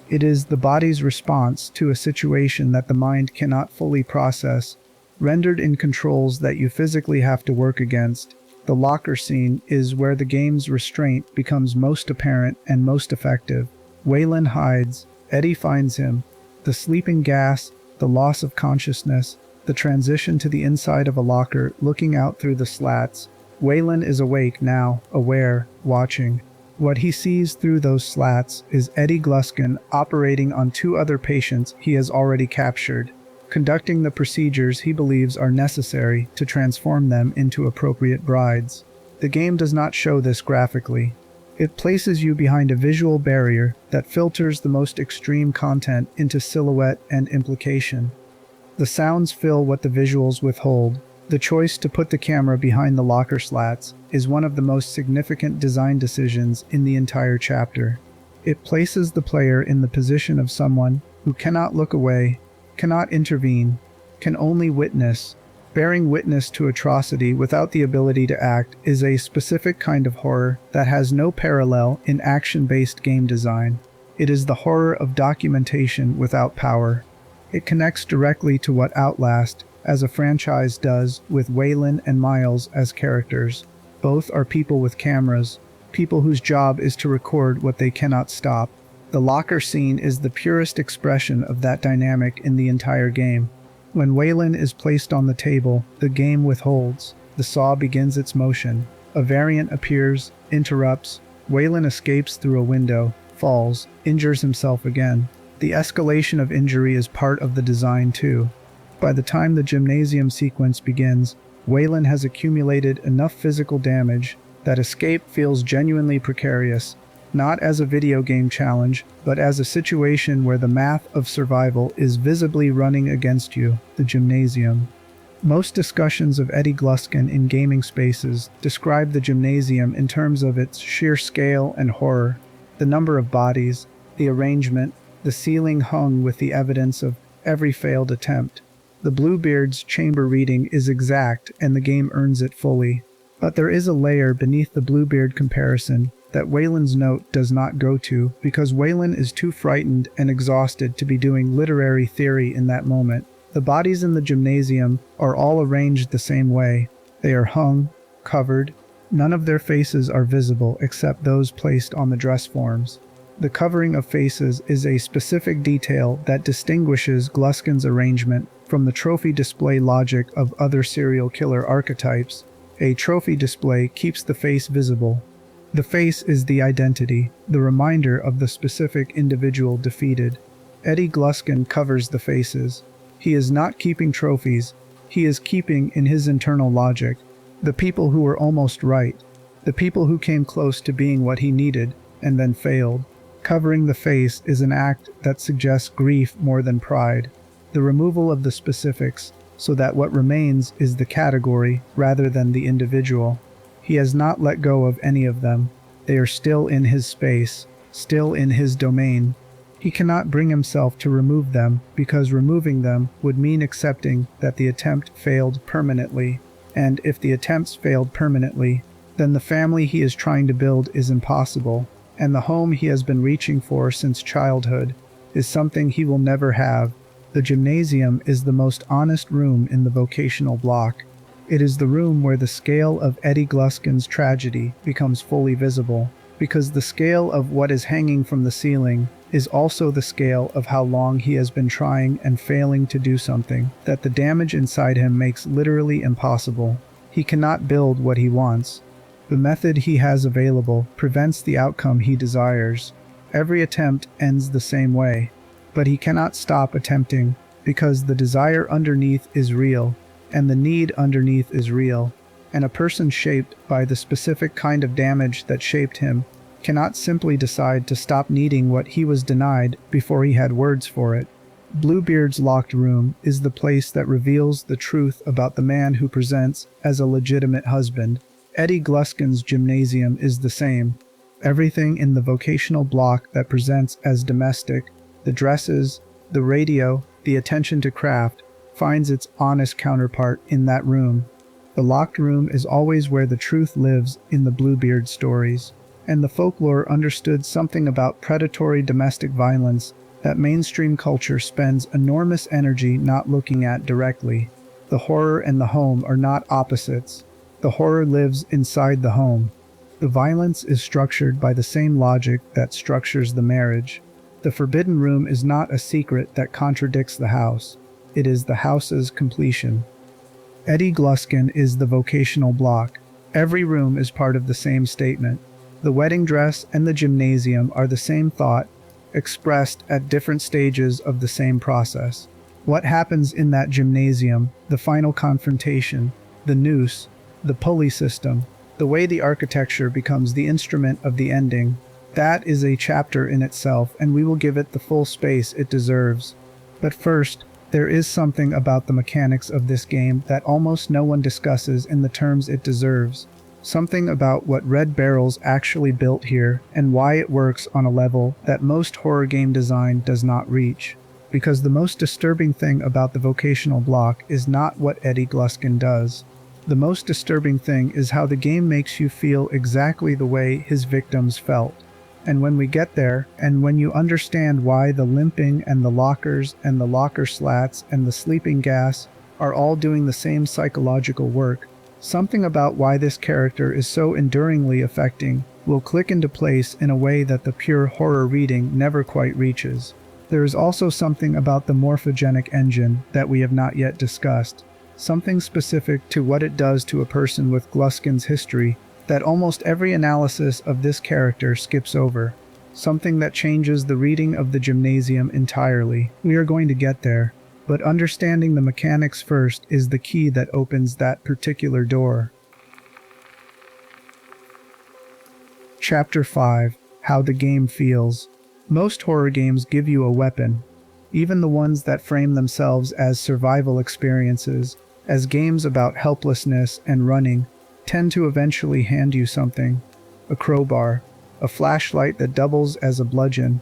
S1: It is the body's response to a situation that the mind cannot fully process, rendered in controls that you physically have to work against. The locker scene is where the game's restraint becomes most apparent and most effective. Waylon hides, Eddie finds him. The sleeping gas, the loss of consciousness, the transition to the inside of a locker looking out through the slats. Waylon is awake now, aware, watching. What he sees through those slats is Eddie Gluskin operating on 2 other patients he has already captured, conducting the procedures he believes are necessary to transform them into appropriate brides. The game does not show this graphically. It places you behind a visual barrier that filters the most extreme content into silhouette and implication. The sounds fill what the visuals withhold. The choice to put the camera behind the locker slats is one of the most significant design decisions in the entire chapter. It places the player in the position of someone who cannot look away, cannot intervene, can only witness. Bearing witness to atrocity without the ability to act is a specific kind of horror that has no parallel in action-based game design. It is the horror of documentation without power. It connects directly to what Outlast as a franchise does with Waylon and Miles as characters. Both are people with cameras, people whose job is to record what they cannot stop. The locker scene is the purest expression of that dynamic in the entire game. When Waylon is placed on the table, the game withholds. The saw begins its motion. A variant appears, interrupts. Waylon escapes through a window, falls, injures himself again. The escalation of injury is part of the design too. By the time the gymnasium sequence begins, Waylon has accumulated enough physical damage that escape feels genuinely precarious, not as a video game challenge, but as a situation where the math of survival is visibly running against you, the gymnasium. Most discussions of Eddie Gluskin in gaming spaces describe the gymnasium in terms of its sheer scale and horror, the number of bodies, the arrangement, the ceiling hung with the evidence of every failed attempt. The Bluebeard's chamber reading is exact and the game earns it fully. But there is a layer beneath the Bluebeard comparison that Waylon's note does not go to because Waylon is too frightened and exhausted to be doing literary theory in that moment. The bodies in the gymnasium are all arranged the same way. They are hung, covered. None of their faces are visible except those placed on the dress forms. The covering of faces is a specific detail that distinguishes Gluskin's arrangement from the trophy display logic of other serial killer archetypes. A trophy display keeps the face visible. The face is the identity, the reminder of the specific individual defeated. Eddie Gluskin covers the faces. He is not keeping trophies. He is keeping in his internal logic the people who were almost right, the people who came close to being what he needed and then failed. Covering the face is an act that suggests grief more than pride, the removal of the specifics, so that what remains is the category rather than the individual. He has not let go of any of them. They are still in his space, still in his domain. He cannot bring himself to remove them because removing them would mean accepting that the attempt failed permanently. And if the attempts failed permanently, then the family he is trying to build is impossible, and the home he has been reaching for since childhood is something he will never have. The gymnasium is the most honest room in the vocational block. It is the room where the scale of Eddie Gluskin's tragedy becomes fully visible, because the scale of what is hanging from the ceiling is also the scale of how long he has been trying and failing to do something that the damage inside him makes literally impossible. He cannot build what he wants. The method he has available prevents the outcome he desires. Every attempt ends the same way, but he cannot stop attempting because the desire underneath is real, and the need underneath is real, and a person shaped by the specific kind of damage that shaped him cannot simply decide to stop needing what he was denied before he had words for it. Bluebeard's locked room is the place that reveals the truth about the man who presents as a legitimate husband. Eddie Gluskin's gymnasium is the same. Everything in the vocational block that presents as domestic, the dresses, the radio, the attention to craft, finds its honest counterpart in that room. The locked room is always where the truth lives in the Bluebeard stories, and the folklore understood something about predatory domestic violence that mainstream culture spends enormous energy not looking at directly. The horror and the home are not opposites. The horror lives inside the home. The violence is structured by the same logic that structures the marriage. The forbidden room is not a secret that contradicts the house. It is the house's completion. Eddie Gluskin is the vocational block. Every room is part of the same statement. The wedding dress and the gymnasium are the same thought, expressed at different stages of the same process. What happens in that gymnasium, the final confrontation, the noose, the pulley system, the way the architecture becomes the instrument of the ending, that is a chapter in itself, and we will give it the full space it deserves. But first, there is something about the mechanics of this game that almost no one discusses in the terms it deserves. Something about what Red Barrel's actually built here and why it works on a level that most horror game design does not reach. Because the most disturbing thing about the vocational block is not what Eddie Gluskin does. The most disturbing thing is how the game makes you feel exactly the way his victims felt. And when we get there, and when you understand why the limping and the lockers and the locker slats and the sleeping gas are all doing the same psychological work, something about why this character is so enduringly affecting will click into place in a way that the pure horror reading never quite reaches. There is also something about the Morphogenic Engine that we have not yet discussed, something specific to what it does to a person with Gluskin's history that almost every analysis of this character skips over, something that changes the reading of the gymnasium entirely. We are going to get there, but understanding the mechanics first is the key that opens that particular door. Chapter 5: How the Game Feels. Most horror games give you a weapon, even the ones that frame themselves as survival experiences, as games about helplessness and running, tend to eventually hand you something. A crowbar, a flashlight that doubles as a bludgeon,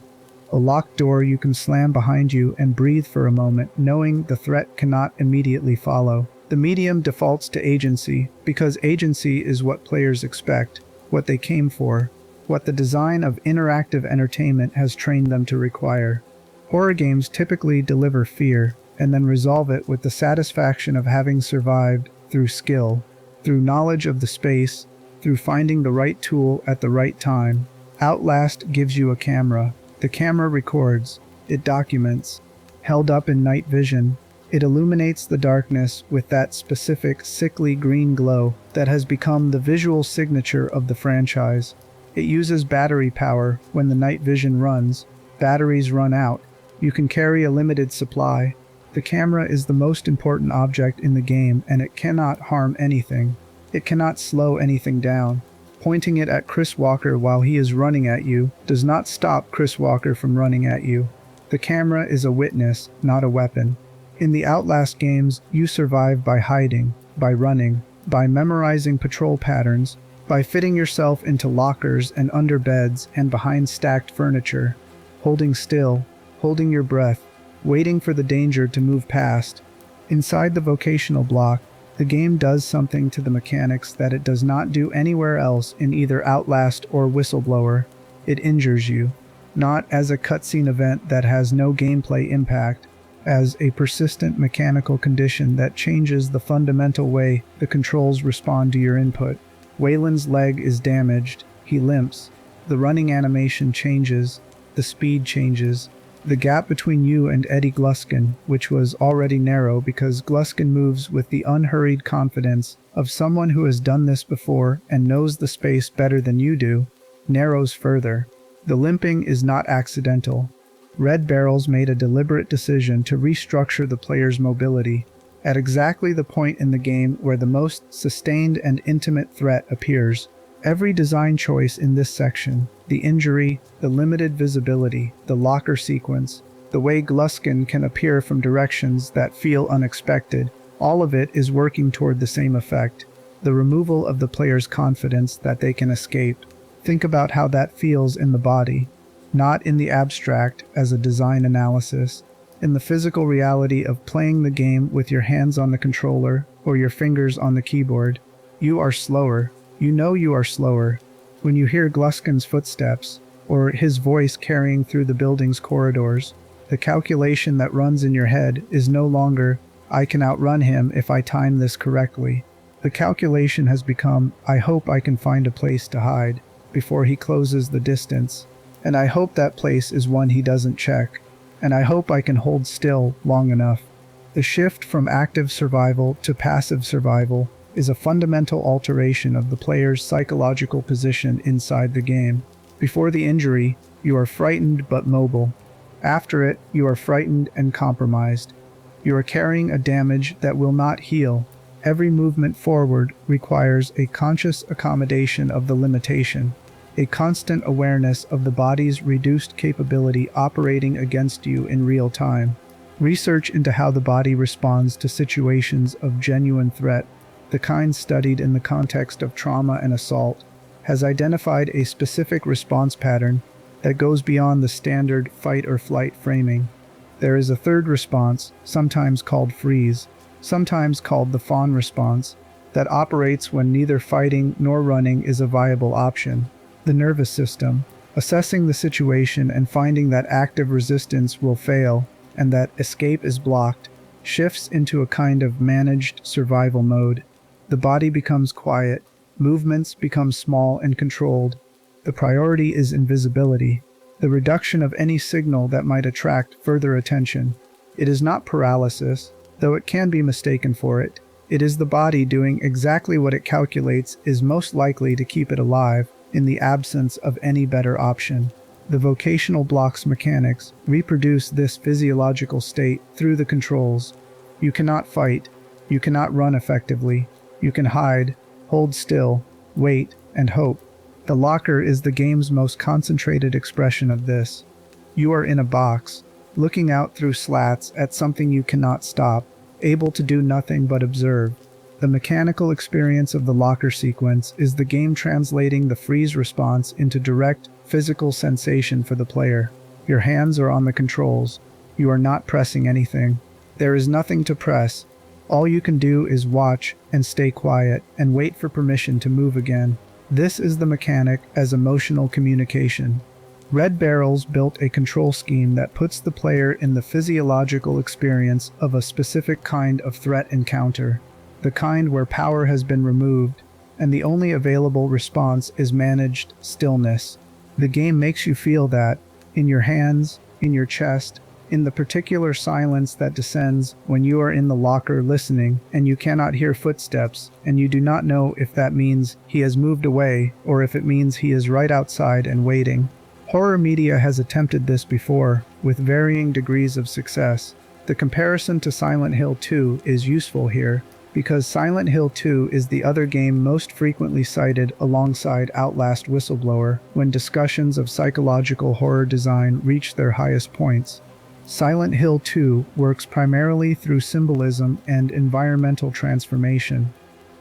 S1: a locked door you can slam behind you and breathe for a moment, knowing the threat cannot immediately follow. The medium defaults to agency, because agency is what players expect, what they came for, what the design of interactive entertainment has trained them to require. Horror games typically deliver fear, and then resolve it with the satisfaction of having survived through skill, through knowledge of the space, through finding the right tool at the right time. Outlast gives you a camera. The camera records, it documents. Held up in night vision, it illuminates the darkness with that specific sickly green glow that has become the visual signature of the franchise. It uses battery power when the night vision runs. Batteries run out. You can carry a limited supply. The camera is the most important object in the game, and it cannot harm anything. It cannot slow anything down. Pointing it at Chris Walker while he is running at you does not stop Chris Walker from running at you. The camera is a witness, not a weapon. In the Outlast games, you survive by hiding, by running, by memorizing patrol patterns, by fitting yourself into lockers and under beds and behind stacked furniture, holding still, holding your breath, waiting for the danger to move past. Inside the vocational block, The game does something to the mechanics that it does not do anywhere else in either Outlast or Whistleblower. It injures you, not as a cutscene event that has no gameplay impact, as a persistent mechanical condition that changes the fundamental way the controls respond to your input. Waylon's leg is damaged, he limps, the running animation changes, the speed changes. The gap between you and Eddie Gluskin, which was already narrow because Gluskin moves with the unhurried confidence of someone who has done this before and knows the space better than you do, narrows further. The limping is not accidental. Red Barrels made a deliberate decision to restructure the player's mobility at exactly the point in the game where the most sustained and intimate threat appears. Every design choice in this section, the injury, the limited visibility, the locker sequence, the way Gluskin can appear from directions that feel unexpected, all of it is working toward the same effect, the removal of the player's confidence that they can escape. Think about how that feels in the body, not in the abstract as a design analysis, in the physical reality of playing the game with your hands on the controller or your fingers on the keyboard. You are slower. You know you are slower. When you hear Gluskin's footsteps, or his voice carrying through the building's corridors, the calculation that runs in your head is no longer, I can outrun him if I time this correctly. The calculation has become, I hope I can find a place to hide before he closes the distance, and I hope that place is one he doesn't check, and I hope I can hold still long enough. The shift from active survival to passive survival is a fundamental alteration of the player's psychological position inside the game. Before the injury, you are frightened but mobile. After it, you are frightened and compromised. You are carrying a damage that will not heal. Every movement forward requires a conscious accommodation of the limitation, a constant awareness of the body's reduced capability operating against you in real time. Research into how the body responds to situations of genuine threat, the kind studied in the context of trauma and assault, has identified a specific response pattern that goes beyond the standard fight or flight framing. There is a third response, sometimes called freeze, sometimes called the fawn response, that operates when neither fighting nor running is a viable option. The nervous system, assessing the situation and finding that active resistance will fail and that escape is blocked, shifts into a kind of managed survival mode. The body becomes quiet, movements become small and controlled. The priority is invisibility, the reduction of any signal that might attract further attention. It is not paralysis, though it can be mistaken for it. It is the body doing exactly what it calculates is most likely to keep it alive in the absence of any better option. The Vocational Block's mechanics reproduce this physiological state through the controls. You cannot fight, you cannot run effectively. You can hide, hold still, wait, and hope. The locker is the game's most concentrated expression of this. You are in a box, looking out through slats at something you cannot stop, able to do nothing but observe. The mechanical experience of the locker sequence is the game translating the freeze response into direct, physical sensation for the player. Your hands are on the controls. You are not pressing anything. There is nothing to press. All you can do is watch and stay quiet and wait for permission to move again. This is the mechanic as emotional communication. Red Barrels built a control scheme that puts the player in the physiological experience of a specific kind of threat encounter, the kind where power has been removed, and the only available response is managed stillness. The game makes you feel that, in your hands, in your chest, in the particular silence that descends when you are in the locker listening and you cannot hear footsteps and you do not know if that means he has moved away or if it means he is right outside and waiting. Horror media has attempted this before, with varying degrees of success. The comparison to Silent Hill 2 is useful here, because Silent Hill 2 is the other game most frequently cited alongside Outlast Whistleblower when discussions of psychological horror design reach their highest points. Silent Hill 2 works primarily through symbolism and environmental transformation.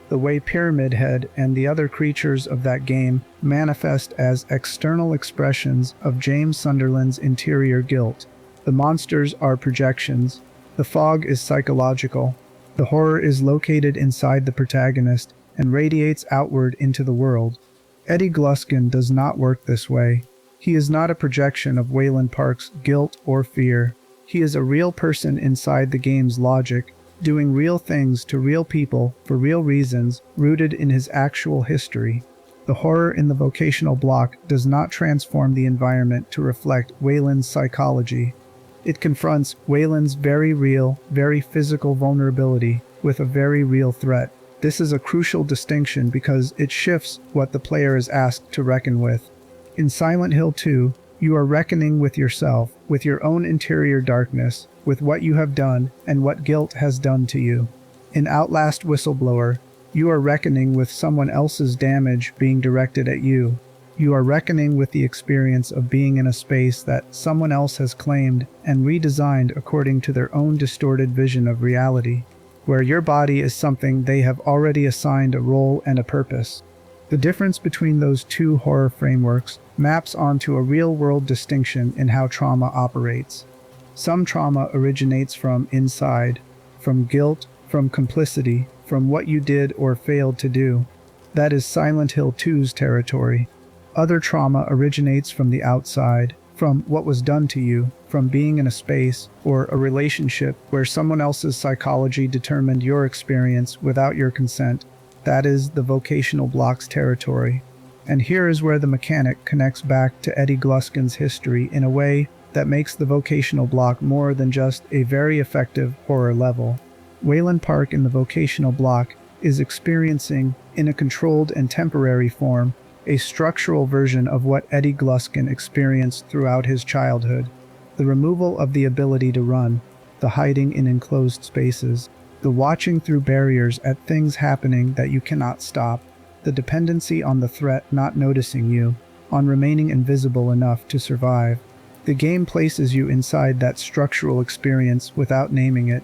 S1: The way Pyramid Head and the other creatures of that game manifest as external expressions of James Sunderland's interior guilt. The monsters are projections. The fog is psychological. The horror is located inside the protagonist and radiates outward into the world. Eddie Gluskin does not work this way. He is not a projection of Wayland Park's guilt or fear. He is a real person inside the game's logic, doing real things to real people for real reasons rooted in his actual history. The horror in the vocational block does not transform the environment to reflect Wayland's psychology. It confronts Wayland's very real, very physical vulnerability with a very real threat. This is a crucial distinction because it shifts what the player is asked to reckon with. In Silent Hill 2, you are reckoning with yourself, with your own interior darkness, with what you have done and what guilt has done to you. In Outlast Whistleblower, you are reckoning with someone else's damage being directed at you. You are reckoning with the experience of being in a space that someone else has claimed and redesigned according to their own distorted vision of reality, where your body is something they have already assigned a role and a purpose. The difference between those two horror frameworks maps onto a real-world distinction in how trauma operates. Some trauma originates from inside, from guilt, from complicity, from what you did or failed to do. That is Silent Hill 2's territory. Other trauma originates from the outside, from what was done to you, from being in a space or a relationship where someone else's psychology determined your experience without your consent. That is the vocational block's territory. And here is where the mechanic connects back to Eddie Gluskin's history in a way that makes the vocational block more than just a very effective horror level. Wayland Park in the vocational block is experiencing, in a controlled and temporary form, a structural version of what Eddie Gluskin experienced throughout his childhood. The removal of the ability to run, the hiding in enclosed spaces, the watching through barriers at things happening that you cannot stop, the dependency on the threat not noticing you, on remaining invisible enough to survive. The game places you inside that structural experience without naming it.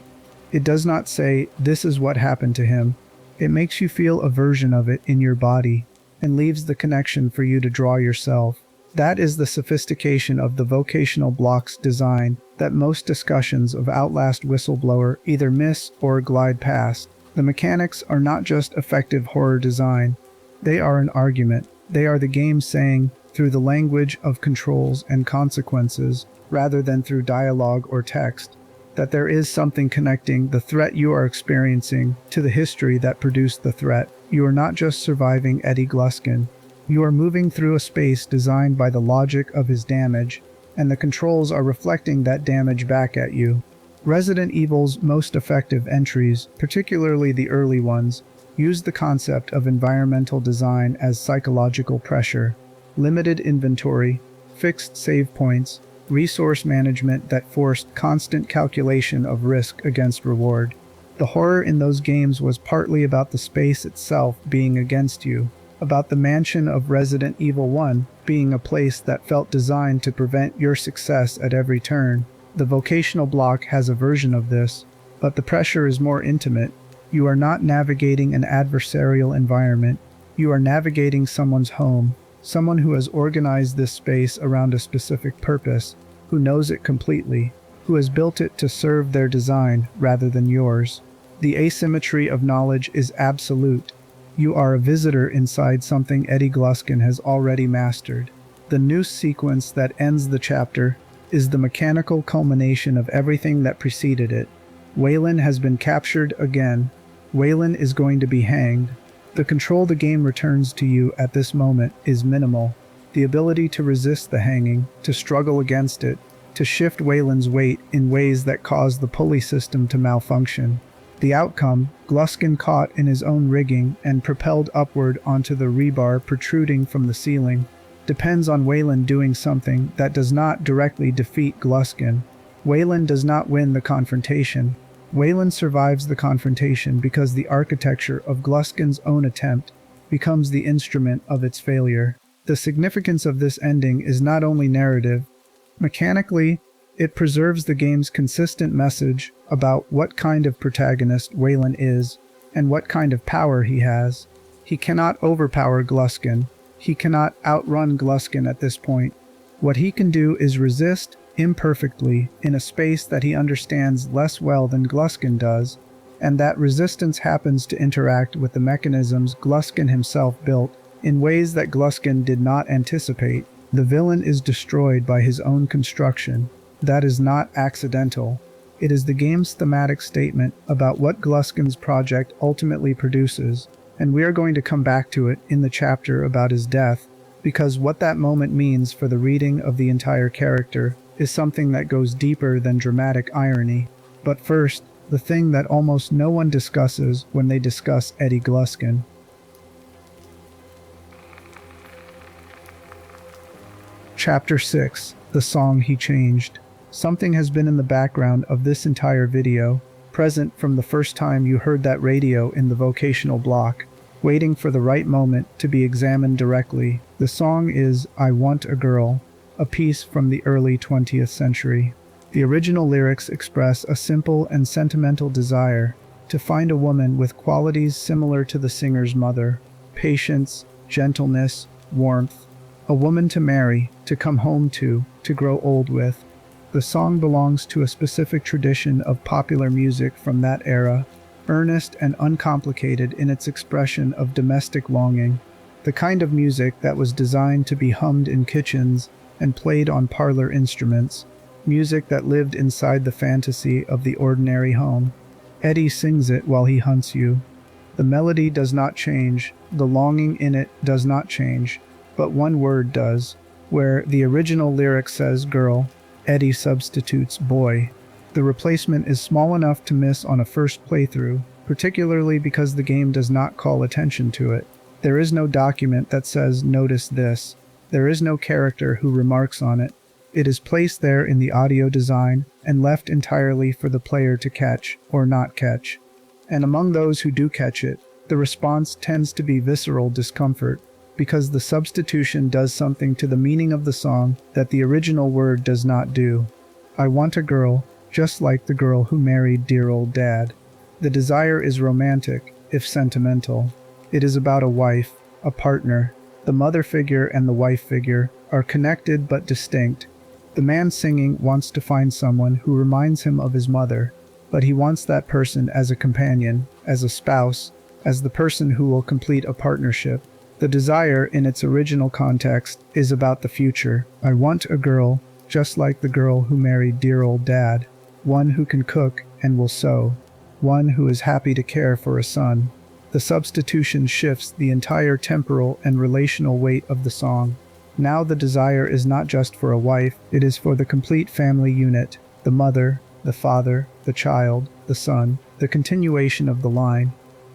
S1: It does not say, "This is what happened to him." It makes you feel a version of it in your body, and leaves the connection for you to draw yourself. That is the sophistication of the vocational block's design that most discussions of Outlast Whistleblower either miss or glide past. The mechanics are not just effective horror design. They are an argument. They are the game saying, through the language of controls and consequences, rather than through dialogue or text, that there is something connecting the threat you are experiencing to the history that produced the threat. You are not just surviving Eddie Gluskin. You are moving through a space designed by the logic of his damage, and the controls are reflecting that damage back at you. Resident Evil's most effective entries, particularly the early ones, use the concept of environmental design as psychological pressure. Limited inventory, fixed save points, resource management that forced constant calculation of risk against reward. The horror in those games was partly about the space itself being against you, about the mansion of Resident Evil 1 being a place that felt designed to prevent your success at every turn. The vocational block has a version of this, but the pressure is more intimate. You are not navigating an adversarial environment. You are navigating someone's home, someone who has organized this space around a specific purpose, who knows it completely, who has built it to serve their design rather than yours. The asymmetry of knowledge is absolute. You are a visitor inside something Eddie Gluskin has already mastered. The noose sequence that ends the chapter is the mechanical culmination of everything that preceded it. Wayland has been captured again. Wayland is going to be hanged. The control the game returns to you at this moment is minimal. The ability to resist the hanging, to struggle against it, to shift Wayland's weight in ways that cause the pulley system to malfunction. The outcome, Gluskin caught in his own rigging and propelled upward onto the rebar protruding from the ceiling, depends on Wayland doing something that does not directly defeat Gluskin. Wayland does not win the confrontation. Wayland survives the confrontation because the architecture of Gluskin's own attempt becomes the instrument of its failure. The significance of this ending is not only narrative. Mechanically, it preserves the game's consistent message about what kind of protagonist Wayland is and what kind of power he has. He cannot overpower Gluskin. He cannot outrun Gluskin at this point. What he can do is resist imperfectly in a space that he understands less well than Gluskin does, and that resistance happens to interact with the mechanisms Gluskin himself built in ways that Gluskin did not anticipate. The villain is destroyed by his own construction. That is not accidental. It is the game's thematic statement about what Gluskin's project ultimately produces, and we are going to come back to it in the chapter about his death, because what that moment means for the reading of the entire character is something that goes deeper than dramatic irony. But first, the thing that almost no one discusses when they discuss Eddie Gluskin. Chapter 6. The Song He Changed. Something has been in the background of this entire video, present from the first time you heard that radio in the vocational block, waiting for the right moment to be examined directly. The song is I Want a Girl, a piece from the early 20th century. The original lyrics express a simple and sentimental desire to find a woman with qualities similar to the singer's mother: patience, gentleness, warmth, a woman to marry, to come home to grow old with. The song belongs to a specific tradition of popular music from that era, earnest and uncomplicated in its expression of domestic longing, the kind of music that was designed to be hummed in kitchens and played on parlor instruments, music that lived inside the fantasy of the ordinary home. Eddie sings it while he hunts you. The melody does not change, the longing in it does not change, but one word does. Where the original lyric says girl, Eddie substitutes boy. The replacement is small enough to miss on a first playthrough, particularly because the game does not call attention to it. There is no document that says notice this. There is no character who remarks on it. It is placed there in the audio design and left entirely for the player to catch or not catch. And among those who do catch it, the response tends to be visceral discomfort, because the substitution does something to the meaning of the song that the original word does not do. I want a girl, just like the girl who married dear old dad. The desire is romantic, if sentimental. It is about a wife, a partner. The mother figure and the wife figure are connected but distinct. The man singing wants to find someone who reminds him of his mother, but he wants that person as a companion, as a spouse, as the person who will complete a partnership. The desire, in its original context, is about the future. I want a girl, just like the girl who married dear old dad, one who can cook and will sew, one who is happy to care for a son. The substitution shifts the entire temporal and relational weight of the song. Now the desire is not just for a wife, it is for the complete family unit, the mother, the father, the child, the son, the continuation of the line.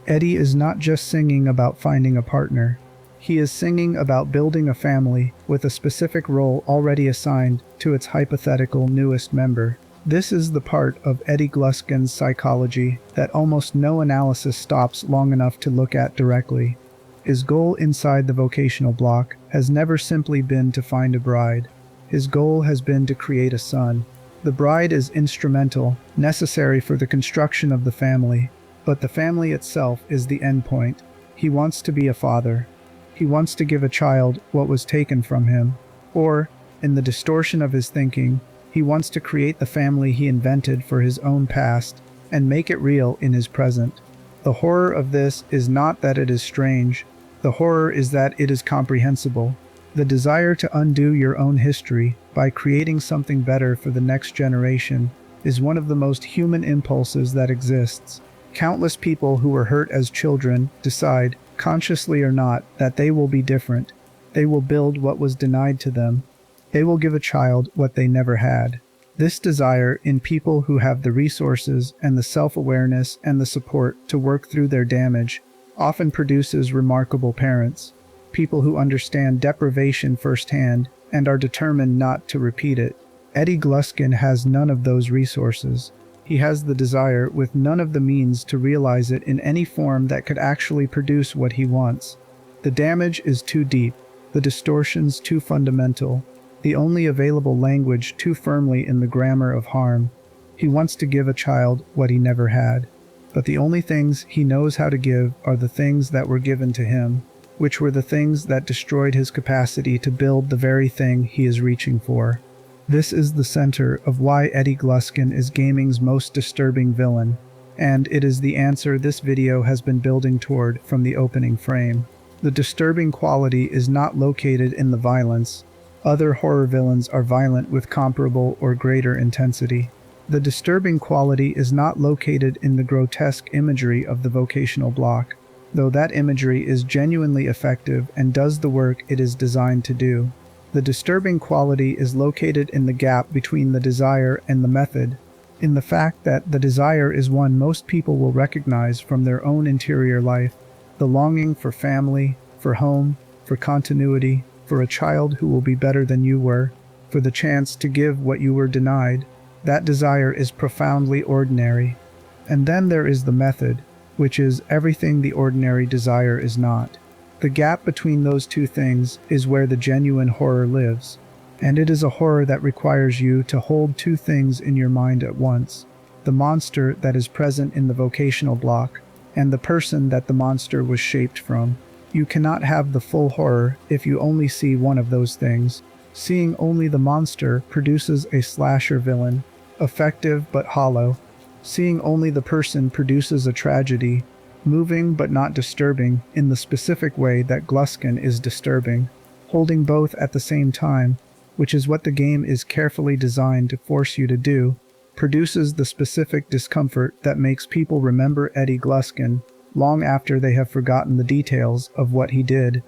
S1: Eddie is not just singing about finding a partner. He is singing about building a family with a specific role already assigned to its hypothetical newest member. This is the part of Eddie Gluskin's psychology that almost no analysis stops long enough to look at directly. His goal inside the vocational block has never simply been to find a bride. His goal has been to create a son. The bride is instrumental, necessary for the construction of the family, but the family itself is the endpoint. He wants to be a father. He wants to give a child what was taken from him. Or, in the distortion of his thinking, he wants to create the family he invented for his own past and make it real in his present. The horror of this is not that it is strange. The horror is that it is comprehensible. The desire to undo your own history by creating something better for the next generation is one of the most human impulses that exists. Countless people who were hurt as children decide, consciously or not, that they will be different. They will build what was denied to them. They will give a child what they never had. This desire in people who have the resources and the self-awareness and the support to work through their damage often produces remarkable parents, people who understand deprivation firsthand and are determined not to repeat it. Eddie Gluskin has none of those resources. He has the desire with none of the means to realize it in any form that could actually produce what he wants. The damage is too deep, the distortions too fundamental, the only available language too firmly in the grammar of harm. He wants to give a child what he never had, but the only things he knows how to give are the things that were given to him, which were the things that destroyed his capacity to build the very thing he is reaching for. This is the center of why Eddie Gluskin is gaming's most disturbing villain. And it is the answer this video has been building toward from the opening frame. The disturbing quality is not located in the violence. Other horror villains are violent with comparable or greater intensity. The disturbing quality is not located in the grotesque imagery of the vocational block, though that imagery is genuinely effective and does the work it is designed to do. The disturbing quality is located in the gap between the desire and the method, in the fact that the desire is one most people will recognize from their own interior life, the longing for family, for home, for continuity, for a child who will be better than you were, for the chance to give what you were denied. That desire is profoundly ordinary. And then there is the method, which is everything the ordinary desire is not. The gap between those two things is where the genuine horror lives. And it is a horror that requires you to hold two things in your mind at once: the monster that is present in the vocational block, and the person that the monster was shaped from. You cannot have the full horror if you only see one of those things. Seeing only the monster produces a slasher villain, effective but hollow. Seeing only the person produces a tragedy, moving but not disturbing in the specific way that Gluskin is disturbing. Holding both at the same time, which is what the game is carefully designed to force you to do, produces the specific discomfort that makes people remember Eddie Gluskin long after they have forgotten the details of what he did.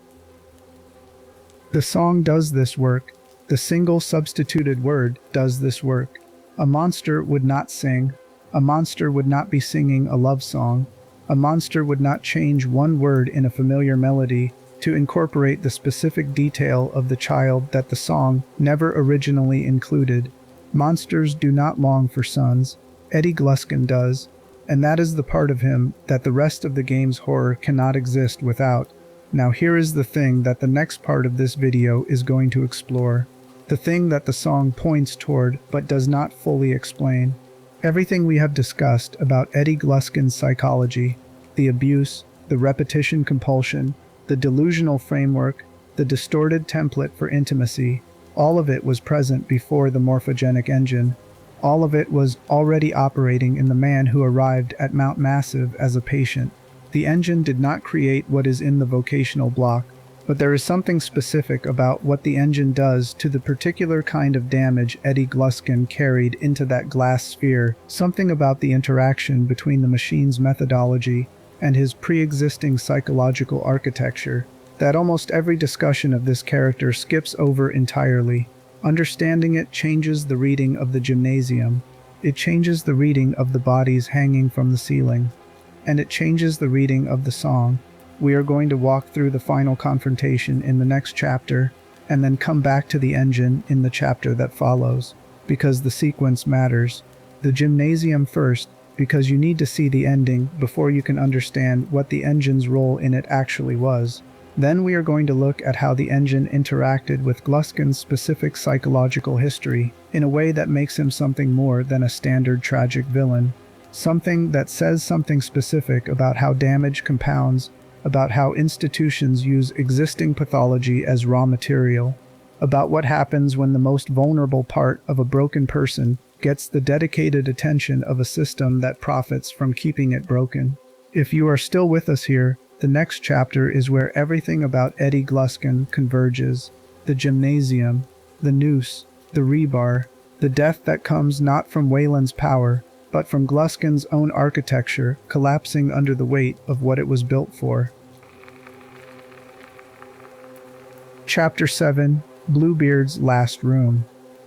S1: The song does this work. The single substituted word does this work. A monster would not sing. A monster would not be singing a love song. A monster would not change one word in a familiar melody to incorporate the specific detail of the child that the song never originally included. Monsters do not long for sons. Eddie Gluskin does, and that is the part of him that the rest of the game's horror cannot exist without. Now here is the thing that the next part of this video is going to explore. The thing that the song points toward but does not fully explain. Everything we have discussed about Eddie Gluskin's psychology, the abuse, the repetition compulsion, the delusional framework, the distorted template for intimacy, all of it was present before the Morphogenic Engine. All of it was already operating in the man who arrived at Mount Massive as a patient. The engine did not create what is in the vocational block, but there is something specific about what the engine does to the particular kind of damage Eddie Gluskin carried into that glass sphere, something about the interaction between the machine's methodology and his pre-existing psychological architecture, that almost every discussion of this character skips over entirely. Understanding it changes the reading of the gymnasium. It changes the reading of the bodies hanging from the ceiling. And it changes the reading of the song. We are going to walk through the final confrontation in the next chapter, and then come back to the engine in the chapter that follows, because the sequence matters. The gymnasium first, because you need to see the ending before you can understand what the engine's role in it actually was. Then we are going to look at how the engine interacted with Gluskin's specific psychological history in a way that makes him something more than a standard tragic villain. Something that says something specific about how damage compounds, about how institutions use existing pathology as raw material, about what happens when the most vulnerable part of a broken person gets the dedicated attention of a system that profits from keeping it broken. If you are still with us here, the next chapter is where everything about Eddie Gluskin converges. The gymnasium, the noose, the rebar, the death that comes not from Wayland's power, but from Gluskin's own architecture collapsing under the weight of what it was built for. Chapter 7, Bluebeard's Last Room.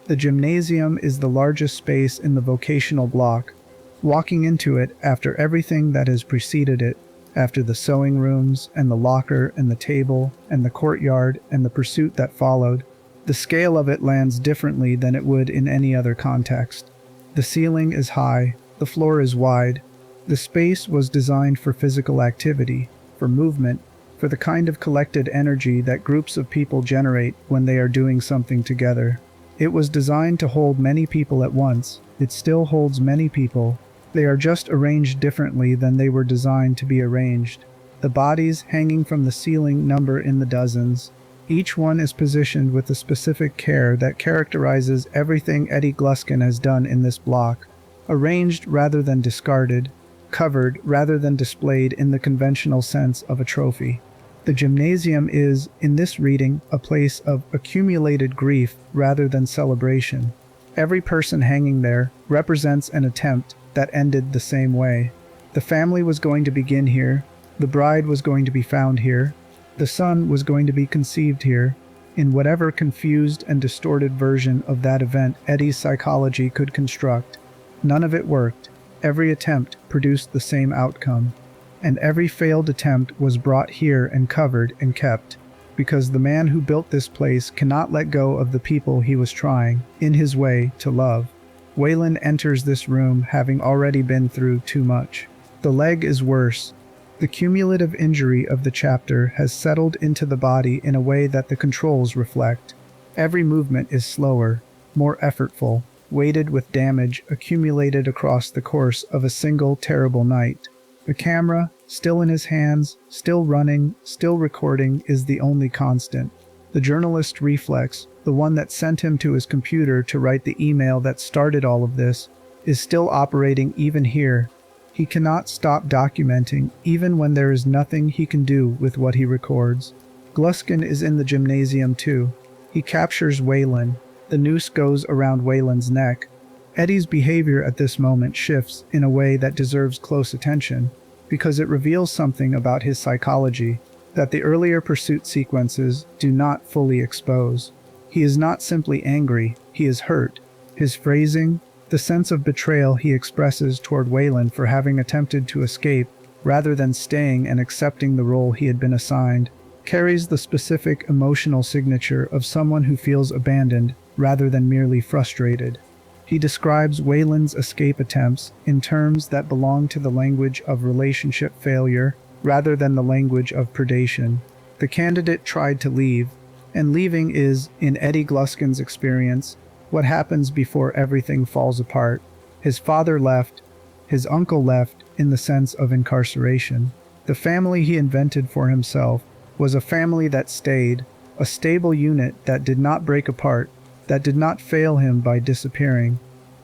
S1: The gymnasium is the largest space in the vocational block. Walking into it after everything that has preceded it, after the sewing rooms and the locker and the table and the courtyard and the pursuit that followed, the scale of it lands differently than it would in any other context. The ceiling is high, the floor is wide. The space was designed for physical activity, for movement, for the kind of collected energy that groups of people generate when they are doing something together. It was designed to hold many people at once. It still holds many people. They are just arranged differently than they were designed to be arranged. The bodies hanging from the ceiling number in the dozens. Each one is positioned with the specific care that characterizes everything Eddie Gluskin has done in this block. Arranged rather than discarded. covered rather than displayed in the conventional sense of a trophy. The gymnasium is, in this reading, a place of accumulated grief rather than celebration. Every person hanging there represents an attempt that ended the same way. The family was going to begin here, the bride was going to be found here, the son was going to be conceived here. In whatever confused and distorted version of that event Eddie's psychology could construct, none of it worked. Every attempt produced the same outcome. And every failed attempt was brought here and covered and kept, because the man who built this place cannot let go of the people he was trying, in his way, to love. Wayland enters this room having already been through too much. The leg is worse. The cumulative injury of the chapter has settled into the body in a way that the controls reflect. Every movement is slower, more effortful, weighted with damage accumulated across the course of a single terrible night. The camera, still in his hands, still running, still recording, is the only constant. The journalist reflex, the one that sent him to his computer to write the email that started all of this, is still operating even here. He cannot stop documenting, even when there is nothing he can do with what he records. Gluskin is in the gymnasium too. He captures Wayland. The noose goes around Wayland's neck. Eddie's behavior at this moment shifts in a way that deserves close attention, because it reveals something about his psychology that the earlier pursuit sequences do not fully expose. He is not simply angry, he is hurt. His phrasing, the sense of betrayal he expresses toward Wayland for having attempted to escape rather than staying and accepting the role he had been assigned, carries the specific emotional signature of someone who feels abandoned rather than merely frustrated. He describes Wayland's escape attempts in terms that belong to the language of relationship failure rather than the language of predation. The candidate tried to leave, and leaving is, in Eddie Gluskin's experience, what happens before everything falls apart. His father left, his uncle left in the sense of incarceration. The family he invented for himself was a family that stayed, a stable unit that did not break apart, that did not fail him by disappearing.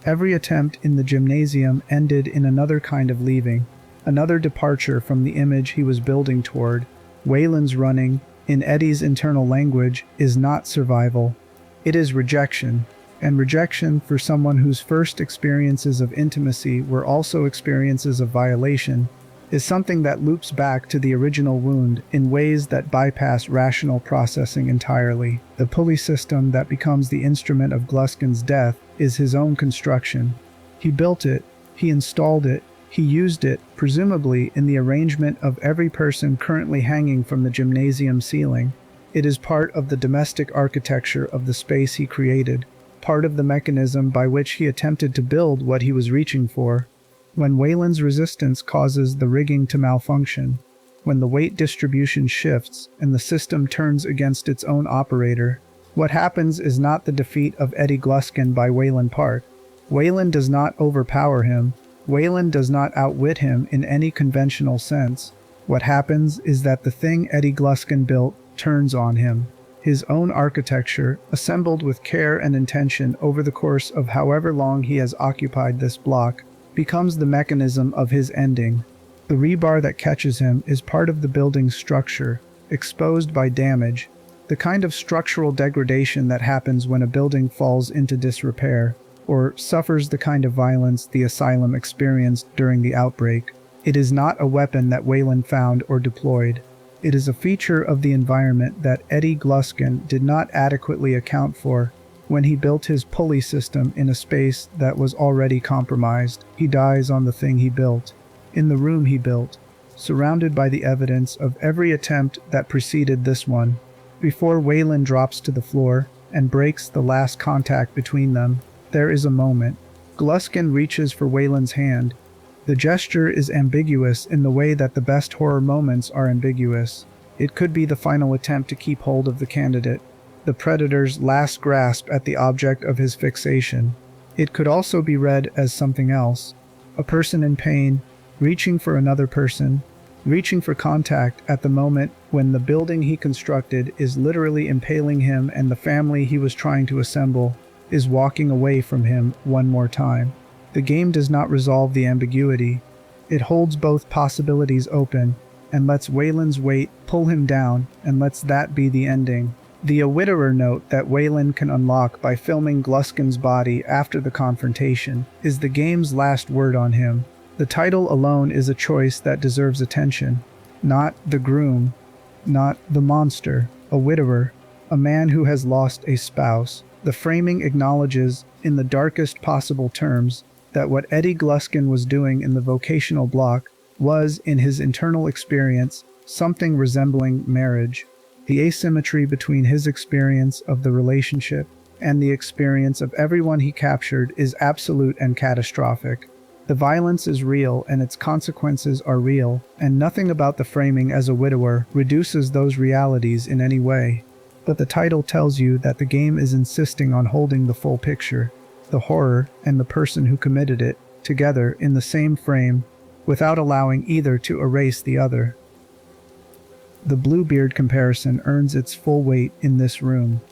S1: Every attempt in the gymnasium ended in another kind of leaving, another departure from the image he was building toward. Wayland's running, in Eddie's internal language, is not survival. It is rejection, and rejection for someone whose first experiences of intimacy were also experiences of violation is something that loops back to the original wound in ways that bypass rational processing entirely. The pulley system that becomes the instrument of Gluskin's death is his own construction. He built it, he installed it, he used it, presumably in the arrangement of every person currently hanging from the gymnasium ceiling. It is part of the domestic architecture of the space he created, part of the mechanism by which he attempted to build what he was reaching for. When Wayland's resistance causes the rigging to malfunction, when the weight distribution shifts and the system turns against its own operator, what happens is not the defeat of Eddie Gluskin by Wayland Park. Wayland does not overpower him. Wayland does not outwit him in any conventional sense. What happens is that the thing Eddie Gluskin built turns on him. His own architecture, assembled with care and intention over the course of however long he has occupied this block, becomes the mechanism of his ending. The rebar that catches him is part of the building's structure, exposed by damage, the kind of structural degradation that happens when a building falls into disrepair, or suffers the kind of violence the asylum experienced during the outbreak. It is not a weapon that Wayland found or deployed. It is a feature of the environment that Eddie Gluskin did not adequately account for when he built his pulley system in a space that was already compromised. He dies on the thing he built, in the room he built, surrounded by the evidence of every attempt that preceded this one. Before Wayland drops to the floor and breaks the last contact between them, there is a moment. Gluskin reaches for Wayland's hand. The gesture is ambiguous in the way that the best horror moments are ambiguous. It could be the final attempt to keep hold of the candidate, the predator's last grasp at the object of his fixation. It could also be read as something else, a person in pain, reaching for another person, reaching for contact at the moment when the building he constructed is literally impaling him and the family he was trying to assemble is walking away from him one more time. The game does not resolve the ambiguity. It holds both possibilities open, and lets Wayland's weight pull him down, and lets that be the ending. The A Widower note that Wayland can unlock by filming Gluskin's body after the confrontation is the game's last word on him. The title alone is a choice that deserves attention. Not the groom, not the monster, a widower, a man who has lost a spouse. The framing acknowledges, in the darkest possible terms, that what Eddie Gluskin was doing in the vocational block was, in his internal experience, something resembling marriage. The asymmetry between his experience of the relationship and the experience of everyone he captured is absolute and catastrophic. The violence is real and its consequences are real, and nothing about the framing as a widower reduces those realities in any way. But the title tells you that the game is insisting on holding the full picture, the horror and the person who committed it, together in the same frame, without allowing either to erase the other. The Bluebeard comparison earns its full weight in this room.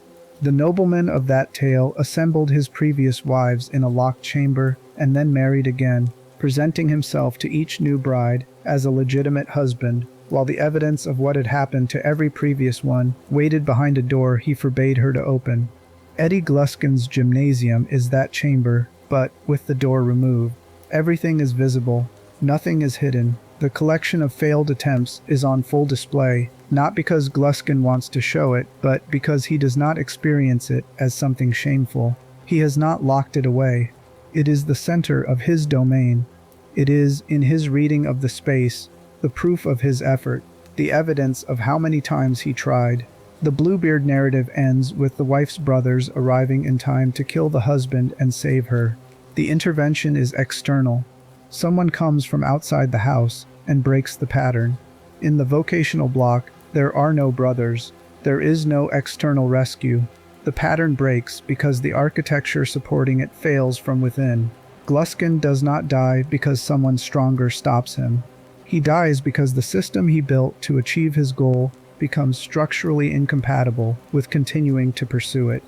S1: The nobleman of that tale assembled his previous wives in a locked chamber and then married again, presenting himself to each new bride as a legitimate husband, while the evidence of what had happened to every previous one waited behind a door he forbade her to open. Eddie Gluskin's gymnasium is that chamber, but with the door removed. Everything is visible. Nothing is hidden. The collection of failed attempts is on full display, not because Gluskin wants to show it, but because he does not experience it as something shameful. He has not locked it away. It is the center of his domain. It is, in his reading of the space, the proof of his effort, the evidence of how many times he tried. The Bluebeard narrative ends with the wife's brothers arriving in time to kill the husband and save her. The intervention is external. Someone comes from outside the house and breaks the pattern. In the vocational block, there are no brothers. There is no external rescue. The pattern breaks because the architecture supporting it fails from within. Gluskin does not die because someone stronger stops him. He dies because the system he built to achieve his goal becomes structurally incompatible with continuing to pursue it.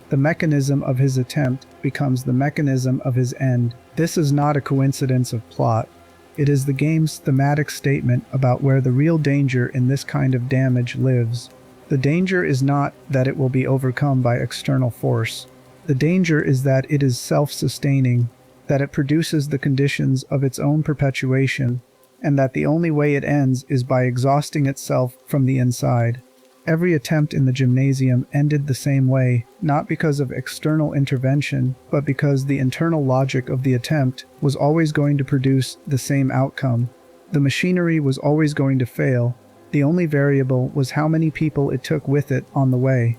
S1: The mechanism of his attempt becomes the mechanism of his end. This is not a coincidence of plot. It is the game's thematic statement about where the real danger in this kind of damage lives. The danger is not that it will be overcome by external force. The danger is that it is self-sustaining, that it produces the conditions of its own perpetuation, and that the only way it ends is by exhausting itself from the inside. Every attempt in the gymnasium ended the same way, not because of external intervention, but because the internal logic of the attempt was always going to produce the same outcome. The machinery was always going to fail. The only variable was how many people it took with it on the way.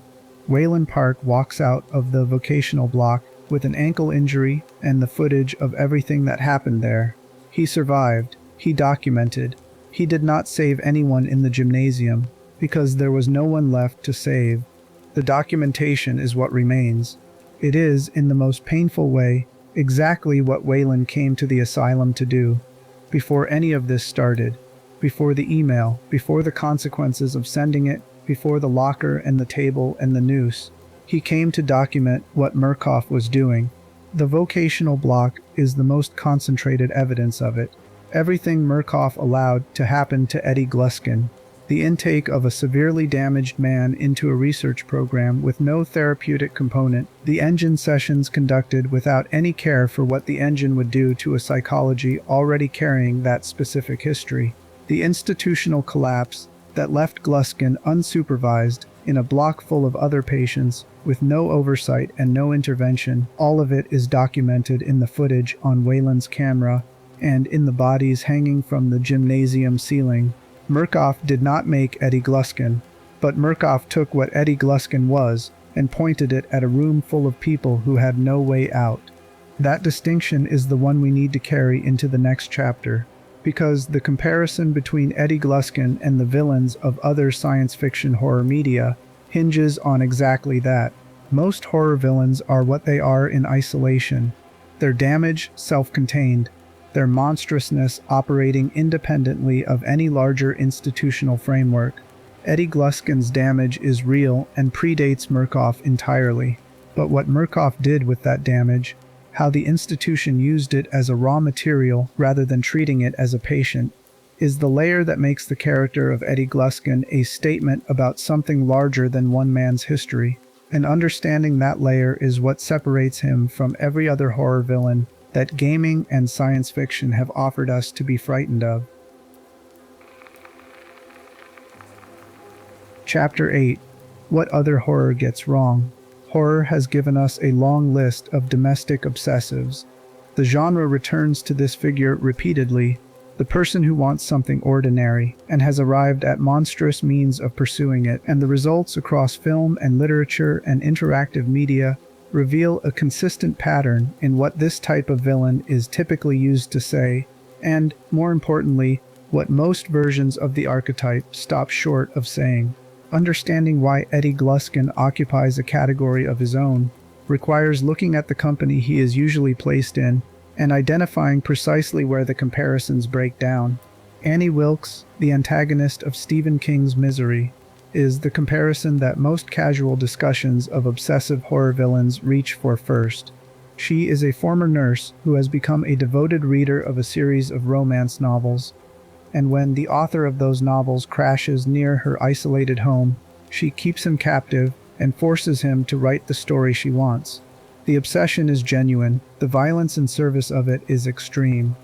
S1: Wayland Park walks out of the vocational block with an ankle injury and the footage of everything that happened there. He survived. He documented. He did not save anyone in the gymnasium, because there was no one left to save. The documentation is what remains. It is, in the most painful way, exactly what Wayland came to the asylum to do. Before any of this started, before the email, before the consequences of sending it, before the locker and the table and the noose, he came to document what Murkoff was doing. The vocational block is the most concentrated evidence of it. Everything Murkoff allowed to happen to Eddie Gluskin. The intake of a severely damaged man into a research program with no therapeutic component, the engine sessions conducted without any care for what the engine would do to a psychology already carrying that specific history, the institutional collapse that left Gluskin unsupervised in a block full of other patients with no oversight and no intervention. All of it is documented in the footage on Wayland's camera and in the bodies hanging from the gymnasium ceiling. Murkoff did not make Eddie Gluskin, but Murkoff took what Eddie Gluskin was and pointed it at a room full of people who had no way out. That distinction is the one we need to carry into the next chapter, because the comparison between Eddie Gluskin and the villains of other science fiction horror media hinges on exactly that. Most horror villains are what they are in isolation, their damage self-contained, their monstrousness operating independently of any larger institutional framework. Eddie Gluskin's damage is real and predates Murkoff entirely. But what Murkoff did with that damage, how the institution used it as a raw material rather than treating it as a patient, is the layer that makes the character of Eddie Gluskin a statement about something larger than one man's history. And understanding that layer is what separates him from every other horror villain that gaming and science fiction have offered us to be frightened of. Chapter 8. What other horror gets wrong? Horror has given us a long list of domestic obsessives. The genre returns to this figure repeatedly, the person who wants something ordinary and has arrived at monstrous means of pursuing it, and the results across film and literature and interactive media reveal a consistent pattern in what this type of villain is typically used to say, and, more importantly, what most versions of the archetype stop short of saying. Understanding why Eddie Gluskin occupies a category of his own requires looking at the company he is usually placed in and identifying precisely where the comparisons break down. Annie Wilkes, the antagonist of Stephen King's Misery, is the comparison that most casual discussions of obsessive horror villains reach for first. She is a former nurse who has become a devoted reader of a series of romance novels, and when the author of those novels crashes near her isolated home, she keeps him captive and forces him to write the story she wants. The obsession is genuine, the violence in service of it is extreme.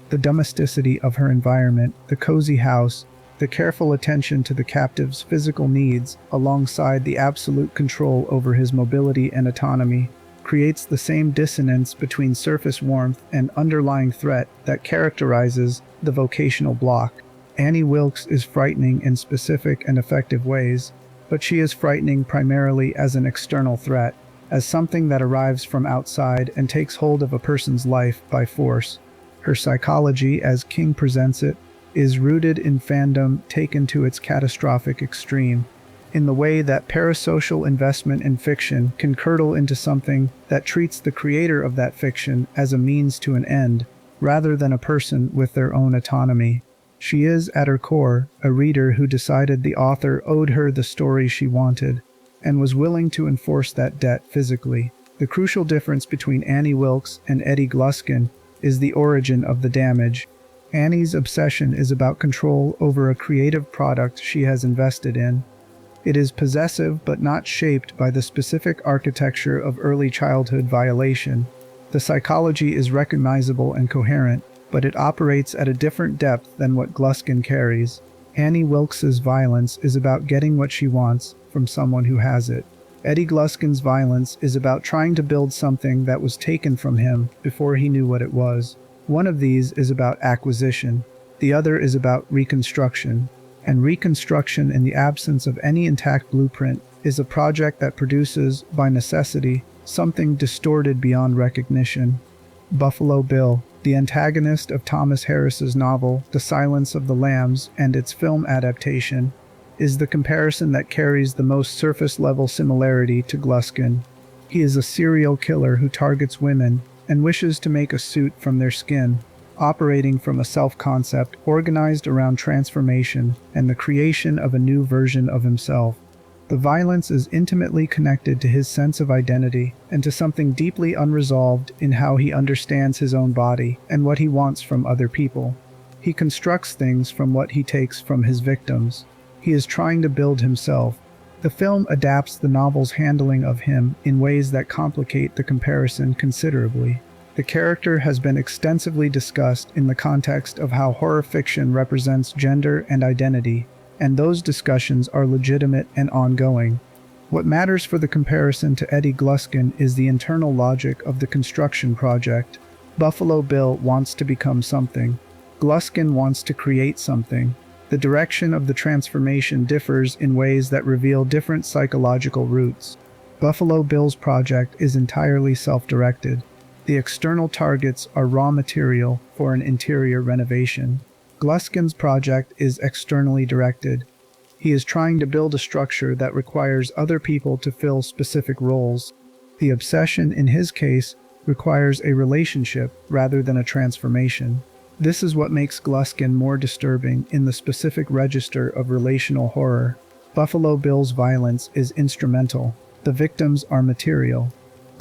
S1: The domesticity of her environment, the cozy house, the careful attention to the captive's physical needs, alongside the absolute control over his mobility and autonomy, creates the same dissonance between surface warmth and underlying threat that characterizes the vocational block. Annie Wilkes is frightening in specific and effective ways, but she is frightening primarily as an external threat, as something that arrives from outside and takes hold of a person's life by force. Her psychology, as King presents it, is rooted in fandom taken to its catastrophic extreme, in the way that parasocial investment in fiction can curdle into something that treats the creator of that fiction as a means to an end, rather than a person with their own autonomy. She is, at her core, a reader who decided the author owed her the story she wanted, and was willing to enforce that debt physically. The crucial difference between Annie Wilkes and Eddie Gluskin is the origin of the damage. Annie's obsession is about control over a creative product she has invested in. It is possessive but not shaped by the specific architecture of early childhood violation. The psychology is recognizable and coherent, but it operates at a different depth than what Gluskin carries. Annie Wilkes's violence is about getting what she wants from someone who has it. Eddie Gluskin's violence is about trying to build something that was taken from him before he knew what it was. One of these is about acquisition, the other is about reconstruction. And reconstruction in the absence of any intact blueprint is a project that produces, by necessity, something distorted beyond recognition. Buffalo Bill, the antagonist of Thomas Harris's novel The Silence of the Lambs and its film adaptation, is the comparison that carries the most surface-level similarity to Gluskin. He is a serial killer who targets women and wishes to make a suit from their skin, operating from a self-concept organized around transformation and the creation of a new version of himself. The violence is intimately connected to his sense of identity and to something deeply unresolved in how he understands his own body and what he wants from other people. He constructs things from what he takes from his victims. He is trying to build himself. The film adapts the novel's handling of him in ways that complicate the comparison considerably. The character has been extensively discussed in the context of how horror fiction represents gender and identity, and those discussions are legitimate and ongoing. What matters for the comparison to Eddie Gluskin is the internal logic of the construction project. Buffalo Bill wants to become something. Gluskin wants to create something. The direction of the transformation differs in ways that reveal different psychological roots. Buffalo Bill's project is entirely self-directed. The external targets are raw material for an interior renovation. Gluskin's project is externally directed. He is trying to build a structure that requires other people to fill specific roles. The obsession, in his case, requires a relationship rather than a transformation. This is what makes Gluskin more disturbing in the specific register of relational horror. Buffalo Bill's violence is instrumental. The victims are material.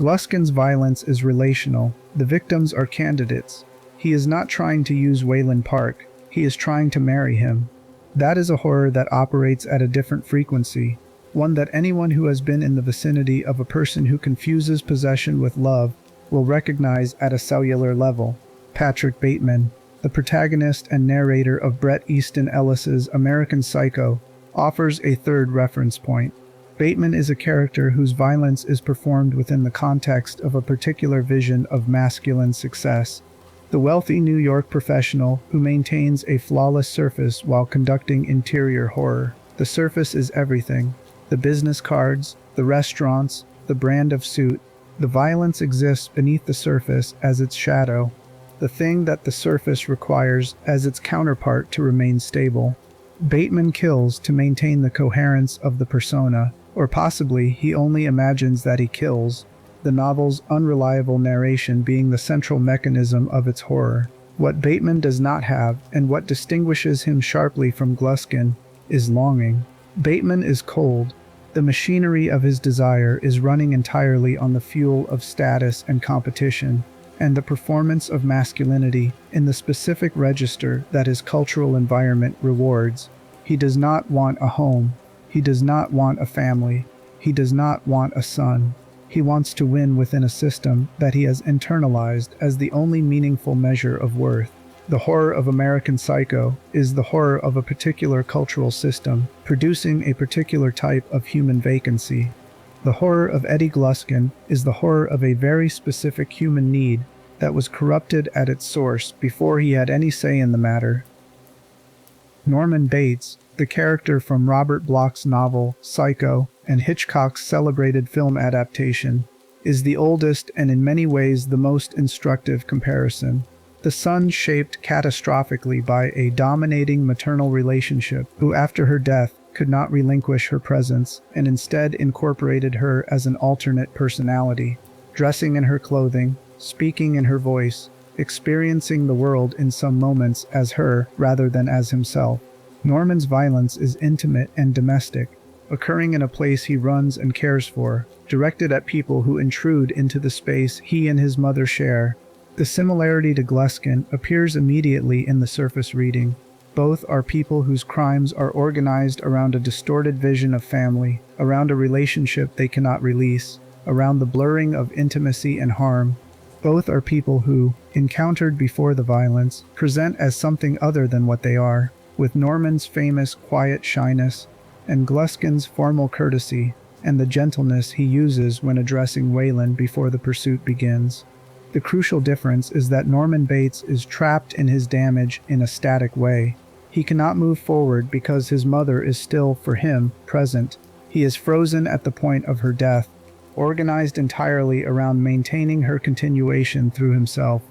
S1: Gluskin's violence is relational. The victims are candidates. He is not trying to use Wayland Park. He is trying to marry him. That is a horror that operates at a different frequency, one that anyone who has been in the vicinity of a person who confuses possession with love will recognize at a cellular level. Patrick Bateman, the protagonist and narrator of Bret Easton Ellis's American Psycho, offers a third reference point. Bateman is a character whose violence is performed within the context of a particular vision of masculine success. The wealthy New York professional who maintains a flawless surface while conducting interior horror. The surface is everything. The business cards, the restaurants, the brand of suit. The violence exists beneath the surface as its shadow, the thing that the surface requires as its counterpart to remain stable. Bateman kills to maintain the coherence of the persona, or possibly he only imagines that he kills, the novel's unreliable narration being the central mechanism of its horror. What Bateman does not have, and what distinguishes him sharply from Gluskin, is longing. Bateman is cold. The machinery of his desire is running entirely on the fuel of status and competition, and the performance of masculinity in the specific register that his cultural environment rewards. He does not want a home. He does not want a family. He does not want a son. He wants to win within a system that he has internalized as the only meaningful measure of worth. The horror of American Psycho is the horror of a particular cultural system, producing a particular type of human vacancy. The horror of Eddie Gluskin is the horror of a very specific human need that was corrupted at its source before he had any say in the matter. Norman Bates, the character from Robert Bloch's novel Psycho and Hitchcock's celebrated film adaptation, is the oldest and in many ways the most instructive comparison. The son shaped catastrophically by a dominating maternal relationship who after her death could not relinquish her presence and instead incorporated her as an alternate personality, dressing in her clothing, speaking in her voice, experiencing the world in some moments as her rather than as himself. Norman's violence is intimate and domestic, occurring in a place he runs and cares for, directed at people who intrude into the space he and his mother share. The similarity to Gluskin appears immediately in the surface reading. Both are people whose crimes are organized around a distorted vision of family, around a relationship they cannot release, around the blurring of intimacy and harm. Both are people who, encountered before the violence, present as something other than what they are, with Norman's famous quiet shyness, and Gluskin's formal courtesy, and the gentleness he uses when addressing Wayland before the pursuit begins. The crucial difference is that Norman Bates is trapped in his damage in a static way. He cannot move forward because his mother is still, for him, present. He is frozen at the point of her death, organized entirely around maintaining her continuation through himself.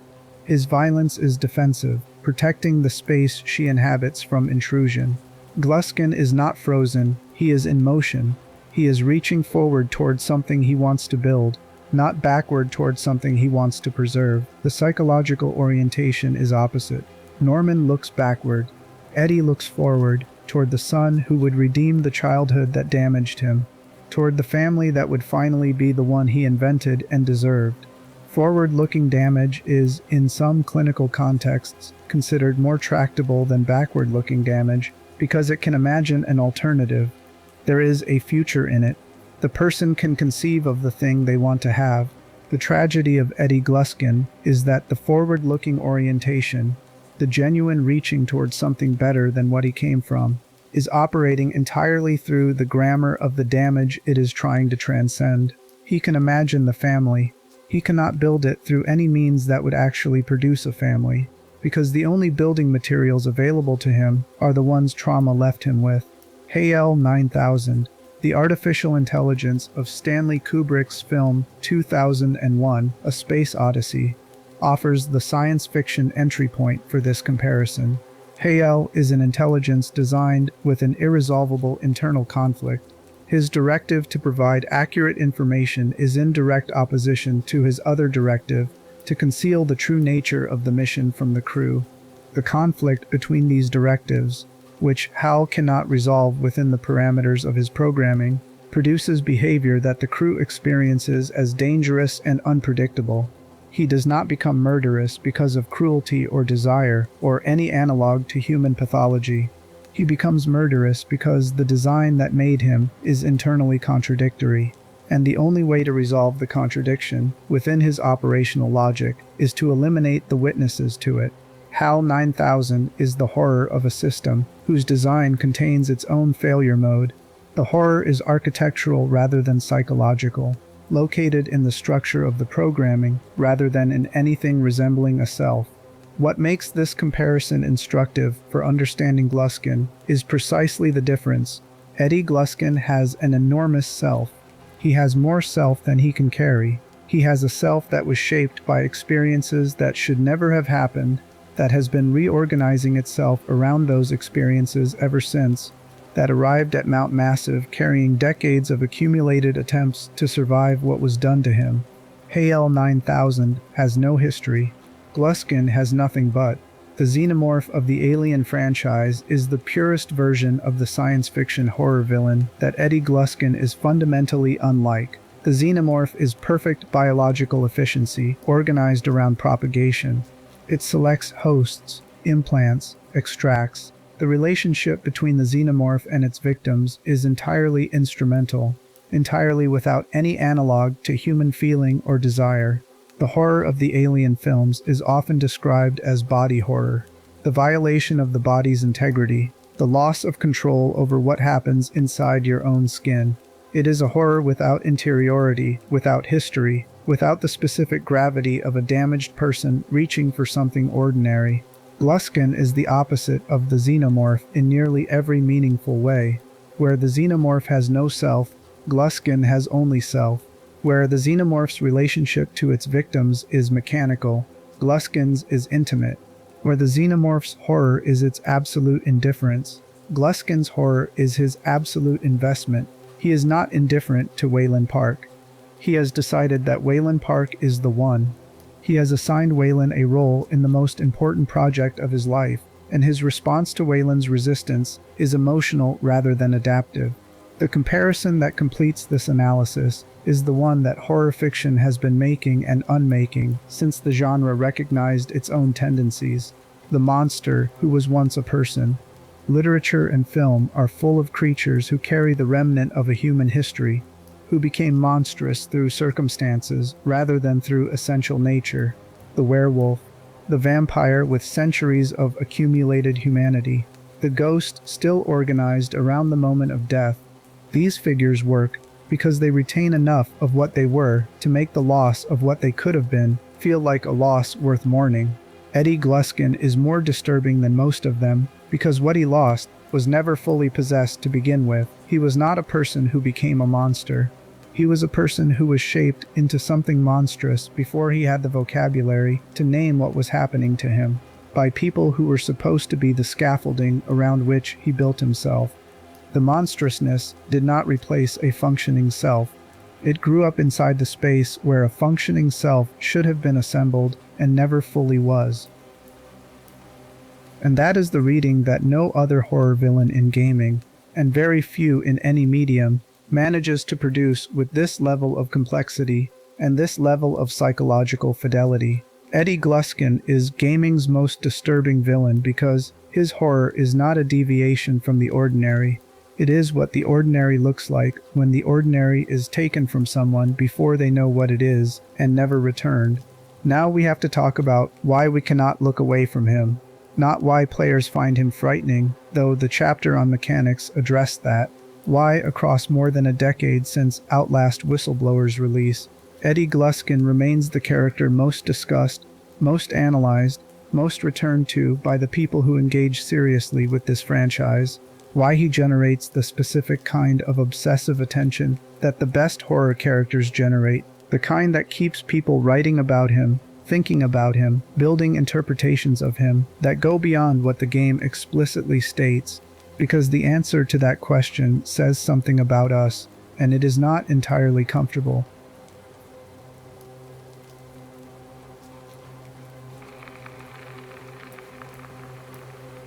S1: His violence is defensive, protecting the space she inhabits from intrusion. Gluskin is not frozen, he is in motion. He is reaching forward towards something he wants to build, not backward towards something he wants to preserve. The psychological orientation is opposite. Norman looks backward. Eddie looks forward, toward the son who would redeem the childhood that damaged him, toward the family that would finally be the one he invented and deserved. Forward-looking damage is, in some clinical contexts, considered more tractable than backward-looking damage because it can imagine an alternative. There is a future in it. The person can conceive of the thing they want to have. The tragedy of Eddie Gluskin is that the forward-looking orientation, the genuine reaching towards something better than what he came from, is operating entirely through the grammar of the damage it is trying to transcend. He can imagine the family. He cannot build it through any means that would actually produce a family, because the only building materials available to him are the ones trauma left him with. HAL 9000, the artificial intelligence of Stanley Kubrick's film 2001, A Space Odyssey, offers the science fiction entry point for this comparison. HAL is an intelligence designed with an irresolvable internal conflict. His directive to provide accurate information is in direct opposition to his other directive to conceal the true nature of the mission from the crew. The conflict between these directives, which Hal cannot resolve within the parameters of his programming, produces behavior that the crew experiences as dangerous and unpredictable. He does not become murderous because of cruelty or desire, or any analog to human pathology. He becomes murderous because the design that made him is internally contradictory, and the only way to resolve the contradiction within his operational logic is to eliminate the witnesses to it. HAL 9000 is the horror of a system whose design contains its own failure mode. The horror is architectural rather than psychological, located in the structure of the programming rather than in anything resembling a self. What makes this comparison instructive for understanding Gluskin is precisely the difference. Eddie Gluskin has an enormous self. He has more self than he can carry. He has a self that was shaped by experiences that should never have happened, that has been reorganizing itself around those experiences ever since, that arrived at Mount Massive carrying decades of accumulated attempts to survive what was done to him. HAL 9000 has no history. Gluskin has nothing but. The xenomorph of the Alien franchise is the purest version of the science fiction horror villain that Eddie Gluskin is fundamentally unlike. The xenomorph is perfect biological efficiency, organized around propagation. It selects hosts, implants, extracts. The relationship between the xenomorph and its victims is entirely instrumental, entirely without any analog to human feeling or desire. The horror of the Alien films is often described as body horror, the violation of the body's integrity, the loss of control over what happens inside your own skin. It is a horror without interiority, without history, without the specific gravity of a damaged person reaching for something ordinary. Gluskin is the opposite of the xenomorph in nearly every meaningful way. Where the xenomorph has no self, Gluskin has only self. Where the xenomorph's relationship to its victims is mechanical, Gluskin's is intimate. Where the xenomorph's horror is its absolute indifference, Gluskin's horror is his absolute investment. He is not indifferent to Wayland Park. He has decided that Wayland Park is the one. He has assigned Wayland a role in the most important project of his life, and his response to Wayland's resistance is emotional rather than adaptive. The comparison that completes this analysis is the one that horror fiction has been making and unmaking since the genre recognized its own tendencies. The monster who was once a person. Literature and film are full of creatures who carry the remnant of a human history, who became monstrous through circumstances rather than through essential nature. The werewolf, the vampire with centuries of accumulated humanity, the ghost still organized around the moment of death. These figures work because they retain enough of what they were to make the loss of what they could have been feel like a loss worth mourning. Eddie Gluskin is more disturbing than most of them because what he lost was never fully possessed to begin with. He was not a person who became a monster. He was a person who was shaped into something monstrous before he had the vocabulary to name what was happening to him, by people who were supposed to be the scaffolding around which he built himself. The monstrousness did not replace a functioning self. It grew up inside the space where a functioning self should have been assembled and never fully was. And that is the reading that no other horror villain in gaming, and very few in any medium, manages to produce with this level of complexity and this level of psychological fidelity. Eddie Gluskin is gaming's most disturbing villain because his horror is not a deviation from the ordinary. It is what the ordinary looks like when the ordinary is taken from someone before they know what it is and never returned. Now we have to talk about why we cannot look away from him. Not why players find him frightening, though the chapter on mechanics addressed that. Why, across more than a decade since Outlast Whistleblower's release, Eddie Gluskin remains the character most discussed, most analyzed, most returned to by the people who engage seriously with this franchise. Why he generates the specific kind of obsessive attention that the best horror characters generate, the kind that keeps people writing about him, thinking about him, building interpretations of him that go beyond what the game explicitly states, because the answer to that question says something about us, and it is not entirely comfortable.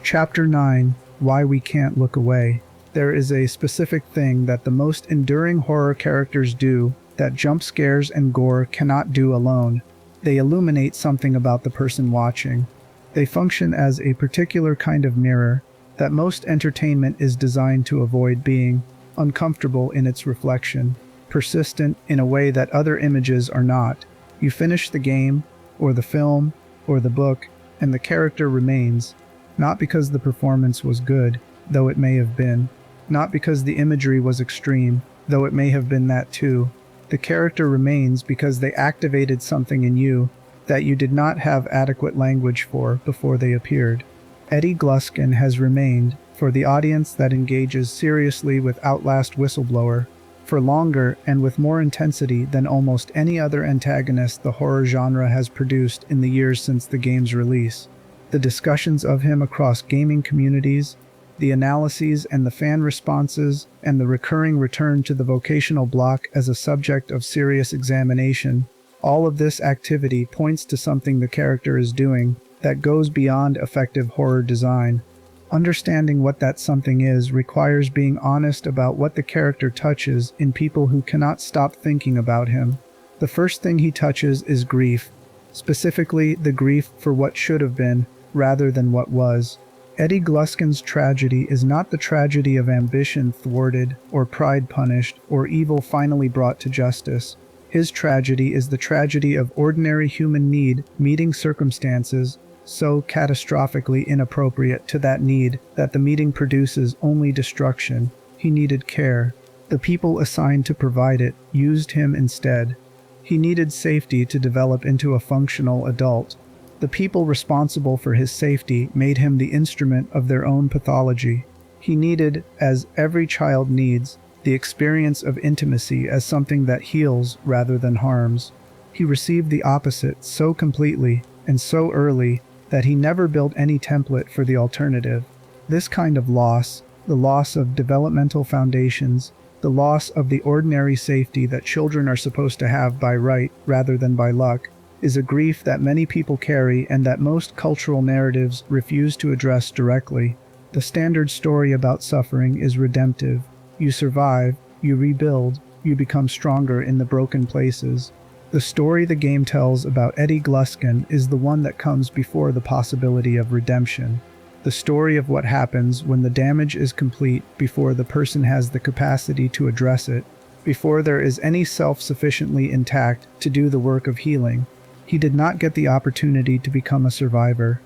S1: Chapter 9. Why We Can't Look Away. There is a specific thing that the most enduring horror characters do that jump scares and gore cannot do alone. They illuminate something about the person watching. They function as a particular kind of mirror that most entertainment is designed to avoid being, uncomfortable in its reflection, persistent in a way that other images are not. You finish the game, or the film, or the book, and the character remains, not because the performance was good, though it may have been, not because the imagery was extreme, though it may have been that too. The character remains because they activated something in you that you did not have adequate language for before they appeared. Eddie Gluskin has remained, for the audience that engages seriously with Outlast Whistleblower, for longer and with more intensity than almost any other antagonist the horror genre has produced in the years since the game's release. The discussions of him across gaming communities, the analyses and the fan responses, and the recurring return to the vocational block as a subject of serious examination, all of this activity points to something the character is doing that goes beyond effective horror design. Understanding what that something is requires being honest about what the character touches in people who cannot stop thinking about him. The first thing he touches is grief, specifically the grief for what should have been, rather than what was. Eddie Gluskin's tragedy is not the tragedy of ambition thwarted, or pride punished, or evil finally brought to justice. His tragedy is the tragedy of ordinary human need meeting circumstances so catastrophically inappropriate to that need that the meeting produces only destruction. He needed care. The people assigned to provide it used him instead. He needed safety to develop into a functional adult. The people responsible for his safety made him the instrument of their own pathology. He needed, as every child needs, the experience of intimacy as something that heals rather than harms. He received the opposite so completely and so early that he never built any template for the alternative. This kind of loss, the loss of developmental foundations, the loss of the ordinary safety that children are supposed to have by right rather than by luck, is a grief that many people carry and that most cultural narratives refuse to address directly. The standard story about suffering is redemptive. You survive, you rebuild, you become stronger in the broken places. The story the game tells about Eddie Gluskin is the one that comes before the possibility of redemption. The story of what happens when the damage is complete before the person has the capacity to address it, before there is any self-sufficiently intact to do the work of healing. He did not get the opportunity to become a survivor.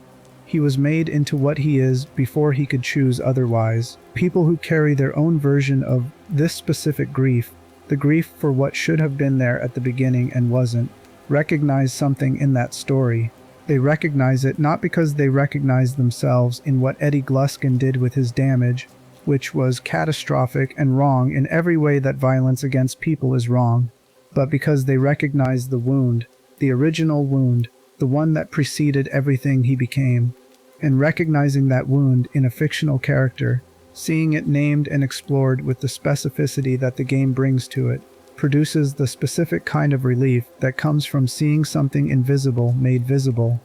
S1: He was made into what he is before he could choose otherwise. People who carry their own version of this specific grief, the grief for what should have been there at the beginning and wasn't, recognize something in that story. They recognize it not because they recognize themselves in what Eddie Gluskin did with his damage, which was catastrophic and wrong in every way that violence against people is wrong, but because they recognize the wound, the original wound, the one that preceded everything he became. And recognizing that wound in a fictional character, seeing it named and explored with the specificity that the game brings to it, produces the specific kind of relief that comes from seeing something invisible made visible.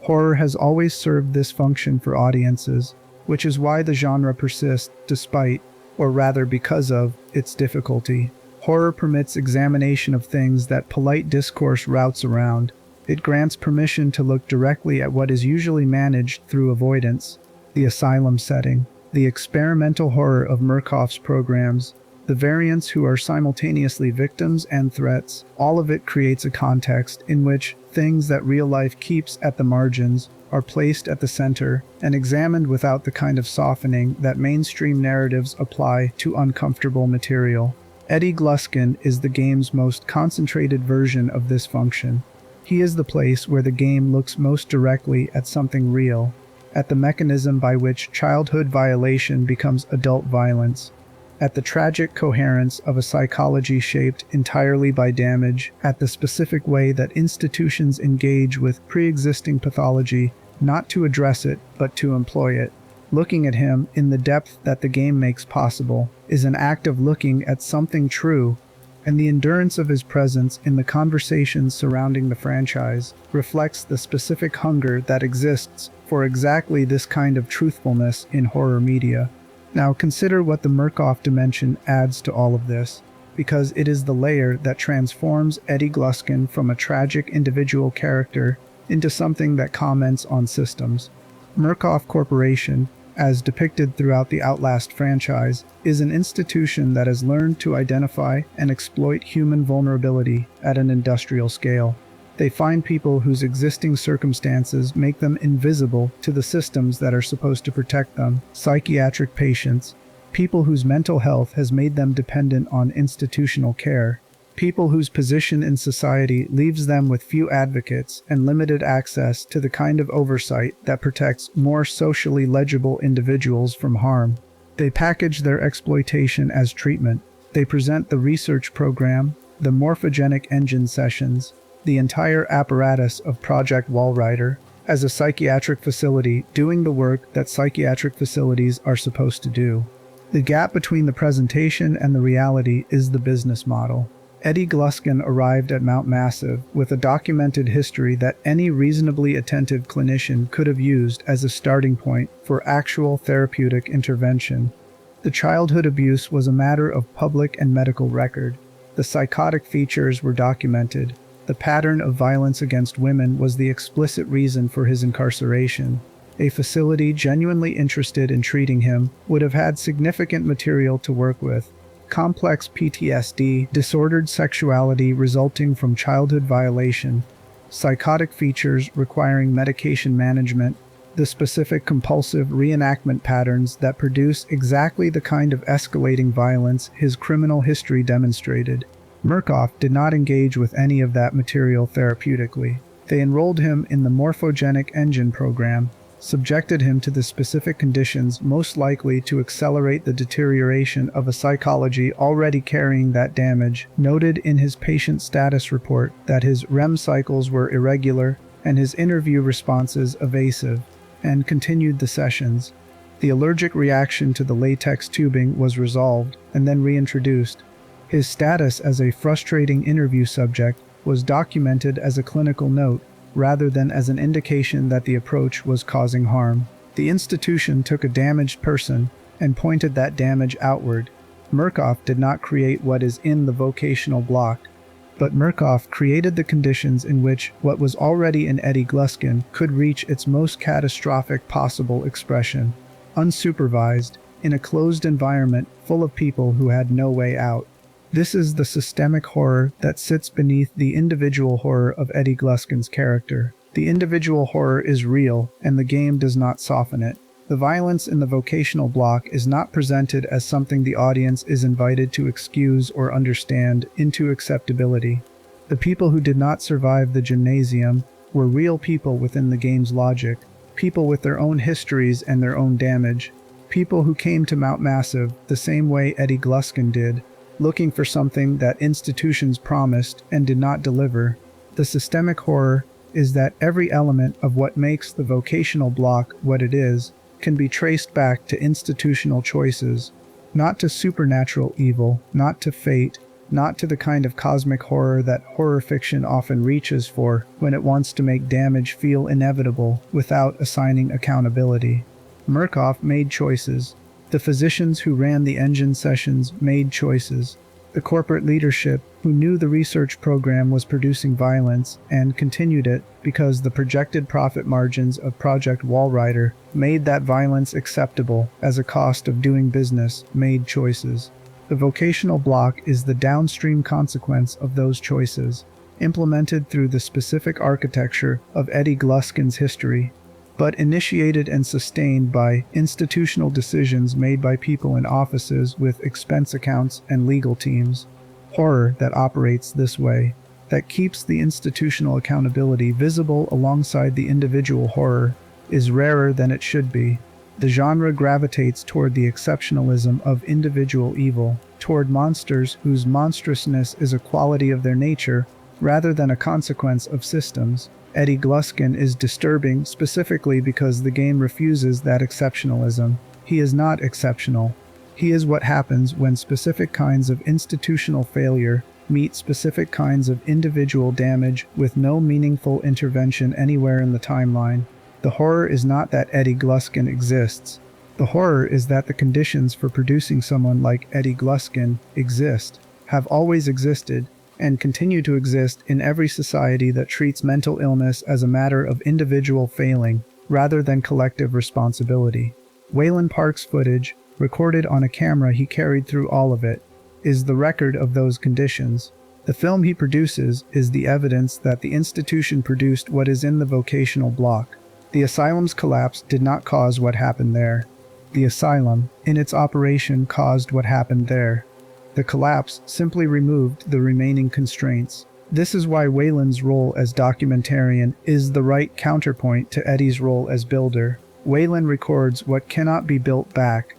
S1: Horror has always served this function for audiences, which is why the genre persists despite, or rather because of, its difficulty. Horror permits examination of things that polite discourse routes around. It grants permission to look directly at what is usually managed through avoidance, the asylum setting, the experimental horror of Murkoff's programs, the variants who are simultaneously victims and threats. All of it creates a context in which things that real life keeps at the margins are placed at the center and examined without the kind of softening that mainstream narratives apply to uncomfortable material. Eddie Gluskin is the game's most concentrated version of this function. He is the place where the game looks most directly at something real, at the mechanism by which childhood violation becomes adult violence, at the tragic coherence of a psychology shaped entirely by damage, at the specific way that institutions engage with pre-existing pathology, not to address it, but to employ it. Looking at him in the depth that the game makes possible is an act of looking at something true, and the endurance of his presence in the conversations surrounding the franchise reflects the specific hunger that exists for exactly this kind of truthfulness in horror media. Now consider what the Murkoff dimension adds to all of this. because it is the layer that transforms Eddie Gluskin from a tragic individual character into something that comments on systems. Murkoff Corporation, as depicted throughout the Outlast franchise, is an institution that has learned to identify and exploit human vulnerability at an industrial scale. They find people whose existing circumstances make them invisible to the systems that are supposed to protect them, psychiatric patients, people whose mental health has made them dependent on institutional care, people whose position in society leaves them with few advocates and limited access to the kind of oversight that protects more socially legible individuals from harm. They package their exploitation as treatment. They present the research program, the Morphogenic Engine sessions, the entire apparatus of Project Walrider, as a psychiatric facility doing the work that psychiatric facilities are supposed to do. The gap between the presentation and the reality is the business model. Eddie Gluskin arrived at Mount Massive with a documented history that any reasonably attentive clinician could have used as a starting point for actual therapeutic intervention. The childhood abuse was a matter of public and medical record. The psychotic features were documented. The pattern of violence against women was the explicit reason for his incarceration. A facility genuinely interested in treating him would have had significant material to work with. Complex PTSD, disordered sexuality resulting from childhood violation, psychotic features requiring medication management, the specific compulsive reenactment patterns that produce exactly the kind of escalating violence his criminal history demonstrated. Murkoff did not engage with any of that material therapeutically. They enrolled him in the Morphogenic Engine program, subjected him to the specific conditions most likely to accelerate the deterioration of a psychology already carrying that damage, noted in his patient status report that his REM cycles were irregular and his interview responses evasive, and continued the sessions. The allergic reaction to the latex tubing was resolved and then reintroduced. His status as a frustrating interview subject was documented as a clinical note rather than as an indication that the approach was causing harm. The institution took a damaged person and pointed that damage outward. Murkoff did not create what is in the vocational block, but Murkoff created the conditions in which what was already in Eddie Gluskin could reach its most catastrophic possible expression, unsupervised, in a closed environment full of people who had no way out. This is the systemic horror that sits beneath the individual horror of Eddie Gluskin's character. The individual horror is real, and the game does not soften it. The violence in the vocational block is not presented as something the audience is invited to excuse or understand into acceptability. The people who did not survive the gymnasium were real people within the game's logic, people with their own histories and their own damage, people who came to Mount Massive the same way Eddie Gluskin did, looking for something that institutions promised and did not deliver. The systemic horror is that every element of what makes the vocational block what it is can be traced back to institutional choices, not to supernatural evil, not to fate, not to the kind of cosmic horror that horror fiction often reaches for when it wants to make damage feel inevitable without assigning accountability. Murkoff made choices. The physicians who ran the engine sessions made choices. The corporate leadership, who knew the research program was producing violence and continued it because the projected profit margins of Project Walrider made that violence acceptable as a cost of doing business, made choices. The vocational block is the downstream consequence of those choices, implemented through the specific architecture of Eddie Gluskin's history, but initiated and sustained by institutional decisions made by people in offices with expense accounts and legal teams. Horror that operates this way, that keeps the institutional accountability visible alongside the individual horror, is rarer than it should be. The genre gravitates toward the exceptionalism of individual evil, toward monsters whose monstrousness is a quality of their nature rather than a consequence of systems. Eddie Gluskin is disturbing specifically because the game refuses that exceptionalism. He is not exceptional. He is what happens when specific kinds of institutional failure meet specific kinds of individual damage with no meaningful intervention anywhere in the timeline. The horror is not that Eddie Gluskin exists. The horror is that the conditions for producing someone like Eddie Gluskin exist. have always existed, and continue to exist in every society that treats mental illness as a matter of individual failing, rather than collective responsibility. Waylon Park's footage, recorded on a camera he carried through all of it, is the record of those conditions. The film he produces is the evidence that the institution produced what is in the vocational block. The asylum's collapse did not cause what happened there. The asylum, in its operation, caused what happened there. The collapse simply removed the remaining constraints. This is why Waylon's role as documentarian is the right counterpoint to Eddie's role as builder. Waylon records what cannot be built back.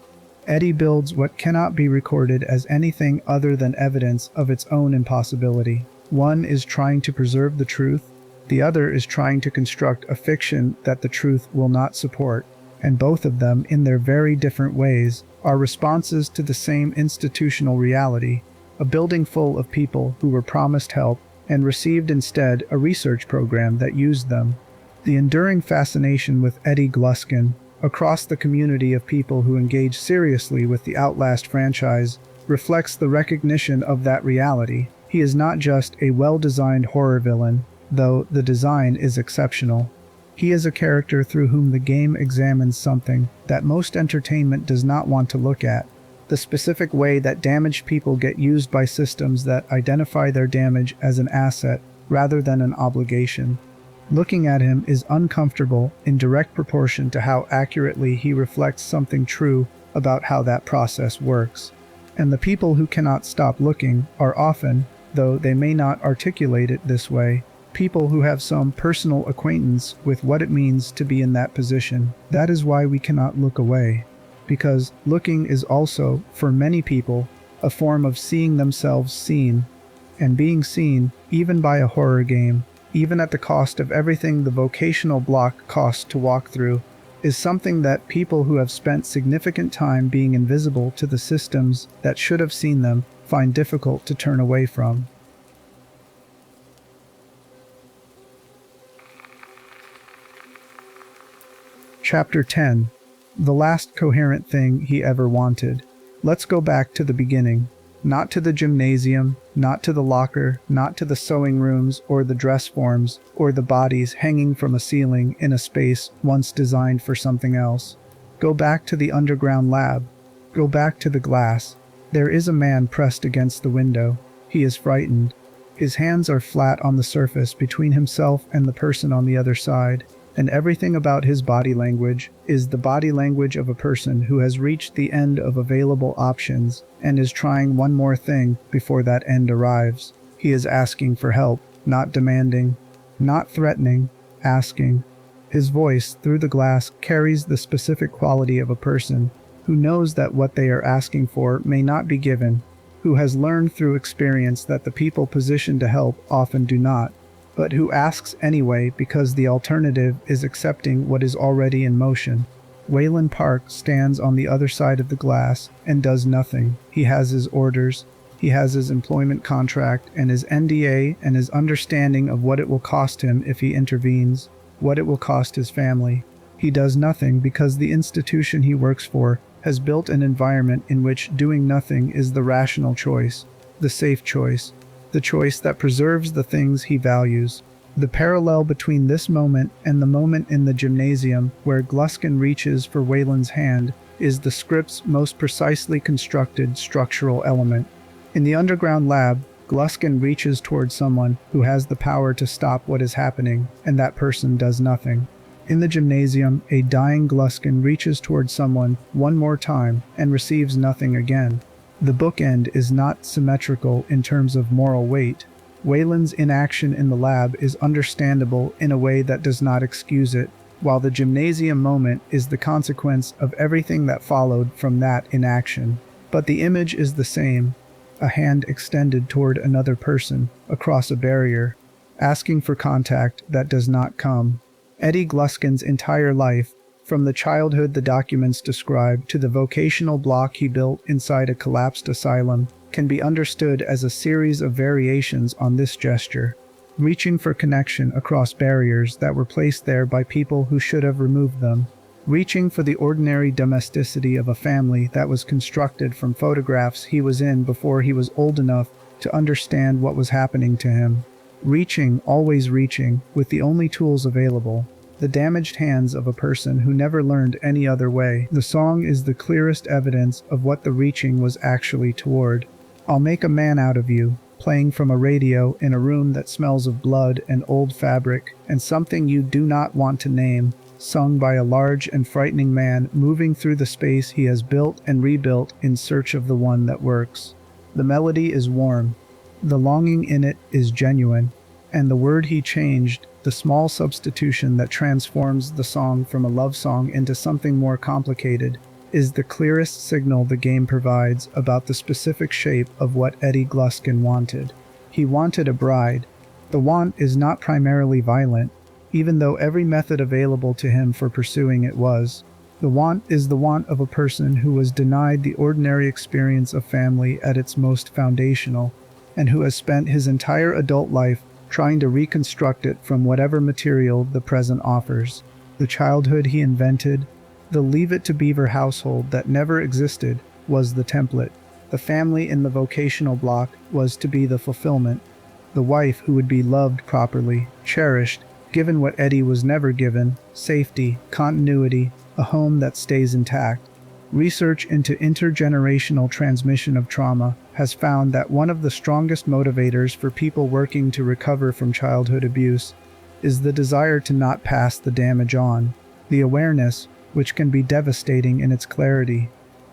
S1: Eddie builds what cannot be recorded as anything other than evidence of its own impossibility. One is trying to preserve the truth, the other is trying to construct a fiction that the truth will not support, and both of them, in their very different ways, are responses to the same institutional reality, a building full of people who were promised help and received instead a research program that used them. The enduring fascination with Eddie Gluskin across the community of people who engage seriously with the Outlast franchise reflects the recognition of that reality. He is not just a well-designed horror villain, though the design is exceptional. He is a character through whom the game examines something that most entertainment does not want to look at: the specific way that damaged people get used by systems that identify their damage as an asset rather than an obligation. Looking at him is uncomfortable in direct proportion to how accurately he reflects something true about how that process works. And the people who cannot stop looking are often, though they may not articulate it this way, people who have some personal acquaintance with what it means to be in that position. That is why we cannot look away. Because looking is also, for many people, a form of seeing themselves seen. And being seen, even by a horror game, even at the cost of everything the vocational block costs to walk through, is something that people who have spent significant time being invisible to the systems that should have seen them find difficult to turn away from. Chapter 10. The last coherent thing he ever wanted. Let's go back to the beginning. Not to the gymnasium, not to the locker, not to the sewing rooms or the dress forms, or the bodies hanging from a ceiling in a space once designed for something else. Go back to the underground lab. Go back to the glass. There is a man pressed against the window. He is frightened. His hands are flat on the surface between himself and the person on the other side, and everything about his body language is the body language of a person who has reached the end of available options and is trying one more thing before that end arrives. He is asking for help, not demanding, not threatening, asking. His voice, through the glass, carries the specific quality of a person who knows that what they are asking for may not be given, who has learned through experience that the people positioned to help often do not, but who asks anyway because the alternative is accepting what is already in motion. Waylon Park stands on the other side of the glass and does nothing. He has his orders, he has his employment contract and his NDA and his understanding of what it will cost him if he intervenes, what it will cost his family. He does nothing because the institution he works for has built an environment in which doing nothing is the rational choice, the safe choice, the choice that preserves the things he values. The parallel between this moment and the moment in the gymnasium where Gluskin reaches for Waylon's hand is the script's most precisely constructed structural element. In the underground lab, Gluskin reaches towards someone who has the power to stop what is happening, and that person does nothing. In the gymnasium, a dying Gluskin reaches towards someone one more time and receives nothing again. The bookend is not symmetrical in terms of moral weight. Waylon's inaction in the lab is understandable in a way that does not excuse it, while the gymnasium moment is the consequence of everything that followed from that inaction. But the image is the same, a hand extended toward another person, across a barrier, asking for contact that does not come. Eddie Gluskin's entire life, from the childhood the documents describe to the vocational block he built inside a collapsed asylum, can be understood as a series of variations on this gesture, reaching for connection across barriers that were placed there by people who should have removed them. reaching for the ordinary domesticity of a family that was constructed from photographs he was in before he was old enough to understand what was happening to him. Reaching, always reaching, with the only tools available. The damaged hands of a person who never learned any other way. The song is the clearest evidence of what the reaching was actually toward. I'll make a man out of you, playing from a radio in a room that smells of blood and old fabric, and something you do not want to name, sung by a large and frightening man moving through the space he has built and rebuilt in search of the one that works. The melody is warm. The longing in it is genuine, and the word he changed, the small substitution that transforms the song from a love song into something more complicated, is the clearest signal the game provides about the specific shape of what Eddie Gluskin wanted. He wanted a bride. The want is not primarily violent, even though every method available to him for pursuing it was. The want is the want of a person who was denied the ordinary experience of family at its most foundational, and who has spent his entire adult life trying to reconstruct it from whatever material the present offers. The childhood he invented, the Leave It to Beaver household that never existed, was the template. The family in the vocational block was to be the fulfillment. The wife who would be loved properly, cherished, given what Eddie was never given, safety, continuity, a home that stays intact. Research into intergenerational transmission of trauma has found that one of the strongest motivators for people working to recover from childhood abuse is the desire to not pass the damage on. The awareness, which can be devastating in its clarity,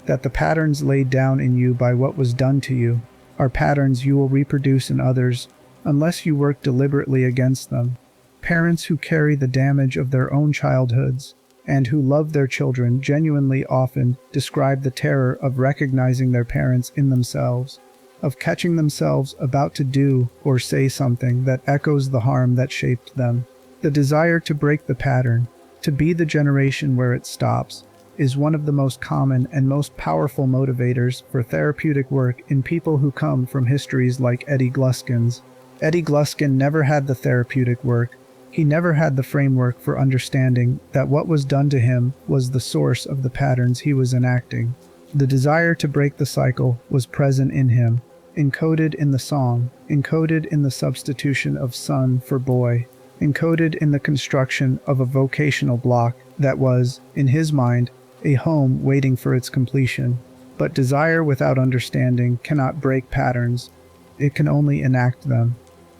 S1: that the patterns laid down in you by what was done to you are patterns you will reproduce in others unless you work deliberately against them. Parents who carry the damage of their own childhoods and who love their children genuinely often describe the terror of recognizing their parents in themselves, of catching themselves about to do or say something that echoes the harm that shaped them. The desire to break the pattern, to be the generation where it stops, is one of the most common and most powerful motivators for therapeutic work in people who come from histories like Eddie Gluskin's. Eddie Gluskin never had the therapeutic work. He never had the framework for understanding that what was done to him was the source of the patterns he was enacting. The desire to break the cycle was present in him, encoded in the song, encoded in the substitution of son for boy, encoded in the construction of a vocational block that was, in his mind, a home waiting for its completion. But desire without understanding cannot break patterns. It can only enact them.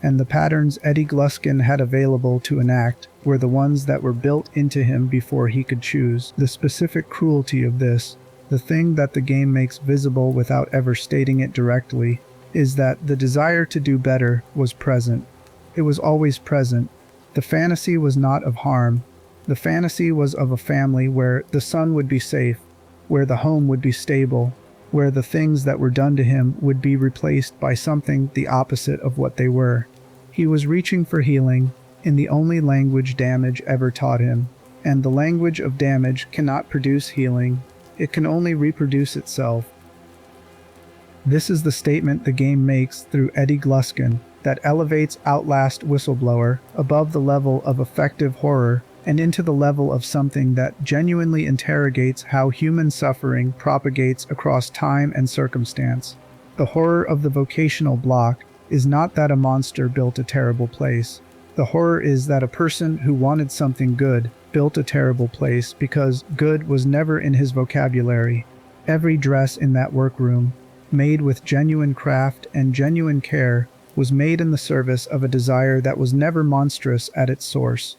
S1: And the patterns Eddie Gluskin had available to enact were the ones that were built into him before he could choose. The specific cruelty of this, the thing that the game makes visible without ever stating it directly, is that the desire to do better was present. It was always present. The fantasy was not of harm. The fantasy was of a family where the son would be safe, where the home would be stable, where the things that were done to him would be replaced by something the opposite of what they were. He was reaching for healing in the only language damage ever taught him, and the language of damage cannot produce healing. It can only reproduce itself. This is the statement the game makes through Eddie Gluskin that elevates Outlast Whistleblower above the level of effective horror and into the level of something that genuinely interrogates how human suffering propagates across time and circumstance. The horror of the vocational block is not that a monster built a terrible place. The horror is that a person who wanted something good built a terrible place because good was never in his vocabulary. Every dress in that workroom, made with genuine craft and genuine care, was made in the service of a desire that was never monstrous at its source.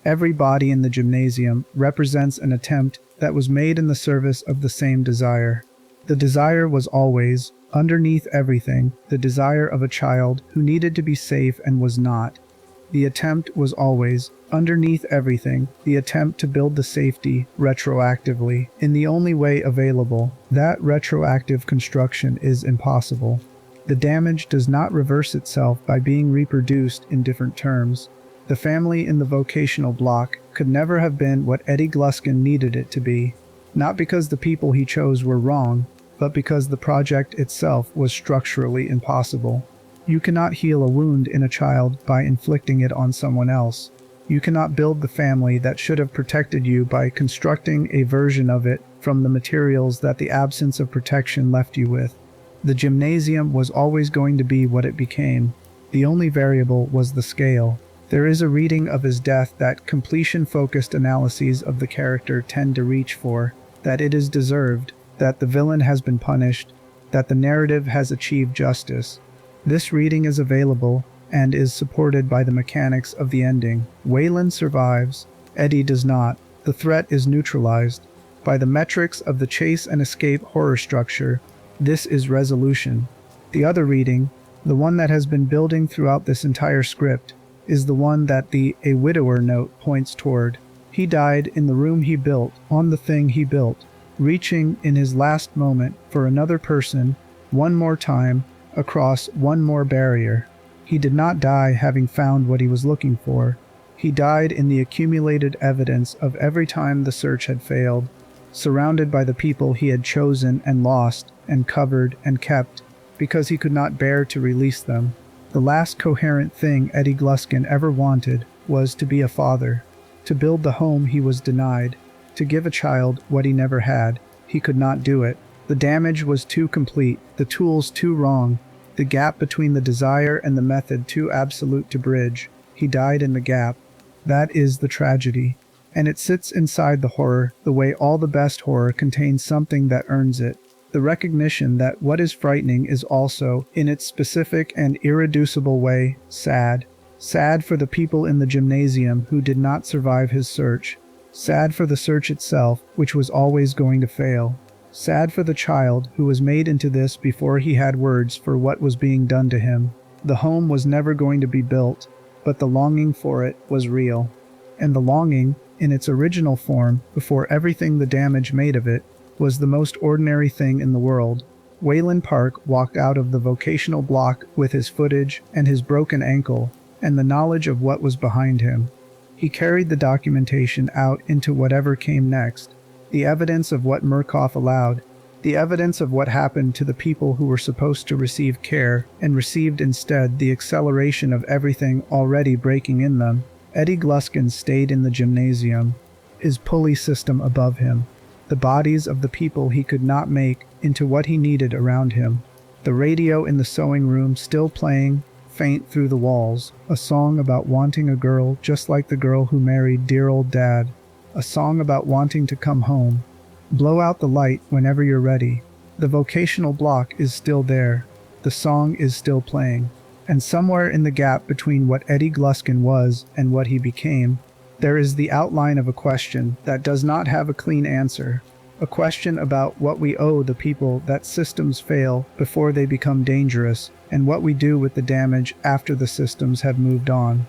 S1: Every body in the gymnasium represents an attempt that was made in the service of the same desire. The desire was always, underneath everything, the desire of a child who needed to be safe and was not. The attempt was always, underneath everything, the attempt to build the safety retroactively, in the only way available. That retroactive construction is impossible. The damage does not reverse itself by being reproduced in different terms. The family in the vocational block could never have been what Eddie Gluskin needed it to be, not because the people he chose were wrong, but because the project itself was structurally impossible. You cannot heal a wound in a child by inflicting it on someone else. You cannot build the family that should have protected you by constructing a version of it from the materials that the absence of protection left you with. The gymnasium was always going to be what it became. The only variable was the scale. There is a reading of his death that completion-focused analyses of the character tend to reach for, that it is deserved, that the villain has been punished, that the narrative has achieved justice. This reading is available and is supported by the mechanics of the ending. Wayland survives, Eddie does not. The threat is neutralized. By the metrics of the chase and escape horror structure, this is resolution. The other reading, the one that has been building throughout this entire script, is the one that the "a widower" note points toward. He died in the room he built, on the thing he built, reaching in his last moment for another person, one more time, across one more barrier. He did not die having found what he was looking for. He died in the accumulated evidence of every time the search had failed, surrounded by the people he had chosen and lost and covered and kept, because he could not bear to release them. The last coherent thing Eddie Gluskin ever wanted was to be a father, to build the home he was denied, to give a child what he never had. He could not do it. The damage was too complete, the tools too wrong, the gap between the desire and the method too absolute to bridge. He died in the gap. That is the tragedy. And it sits inside the horror, the way all the best horror contains something that earns it. The recognition that what is frightening is also, in its specific and irreducible way, sad. Sad for the people in the gymnasium who did not survive his search. Sad for the search itself, which was always going to fail. Sad for the child who was made into this before he had words for what was being done to him. The home was never going to be built, but the longing for it was real. And the longing, in its original form, before everything the damage made of it, was the most ordinary thing in the world. Wayland Park walked out of the vocational block with his footage and his broken ankle, and the knowledge of what was behind him. He carried the documentation out into whatever came next. The evidence of what Murkoff allowed, the evidence of what happened to the people who were supposed to receive care and received instead the acceleration of everything already breaking in them. Eddie Gluskin stayed in the gymnasium, his pulley system above him, the bodies of the people he could not make into what he needed around him. The radio in the sewing room still playing, faint through the walls, a song about wanting a girl just like the girl who married dear old dad. A song about wanting to come home. Blow out the light whenever you're ready. The vocational block is still there. The song is still playing. And somewhere in the gap between what Eddie Gluskin was and what he became, there is the outline of a question that does not have a clean answer. A question about what we owe the people that systems fail before they become dangerous, and what we do with the damage after the systems have moved on.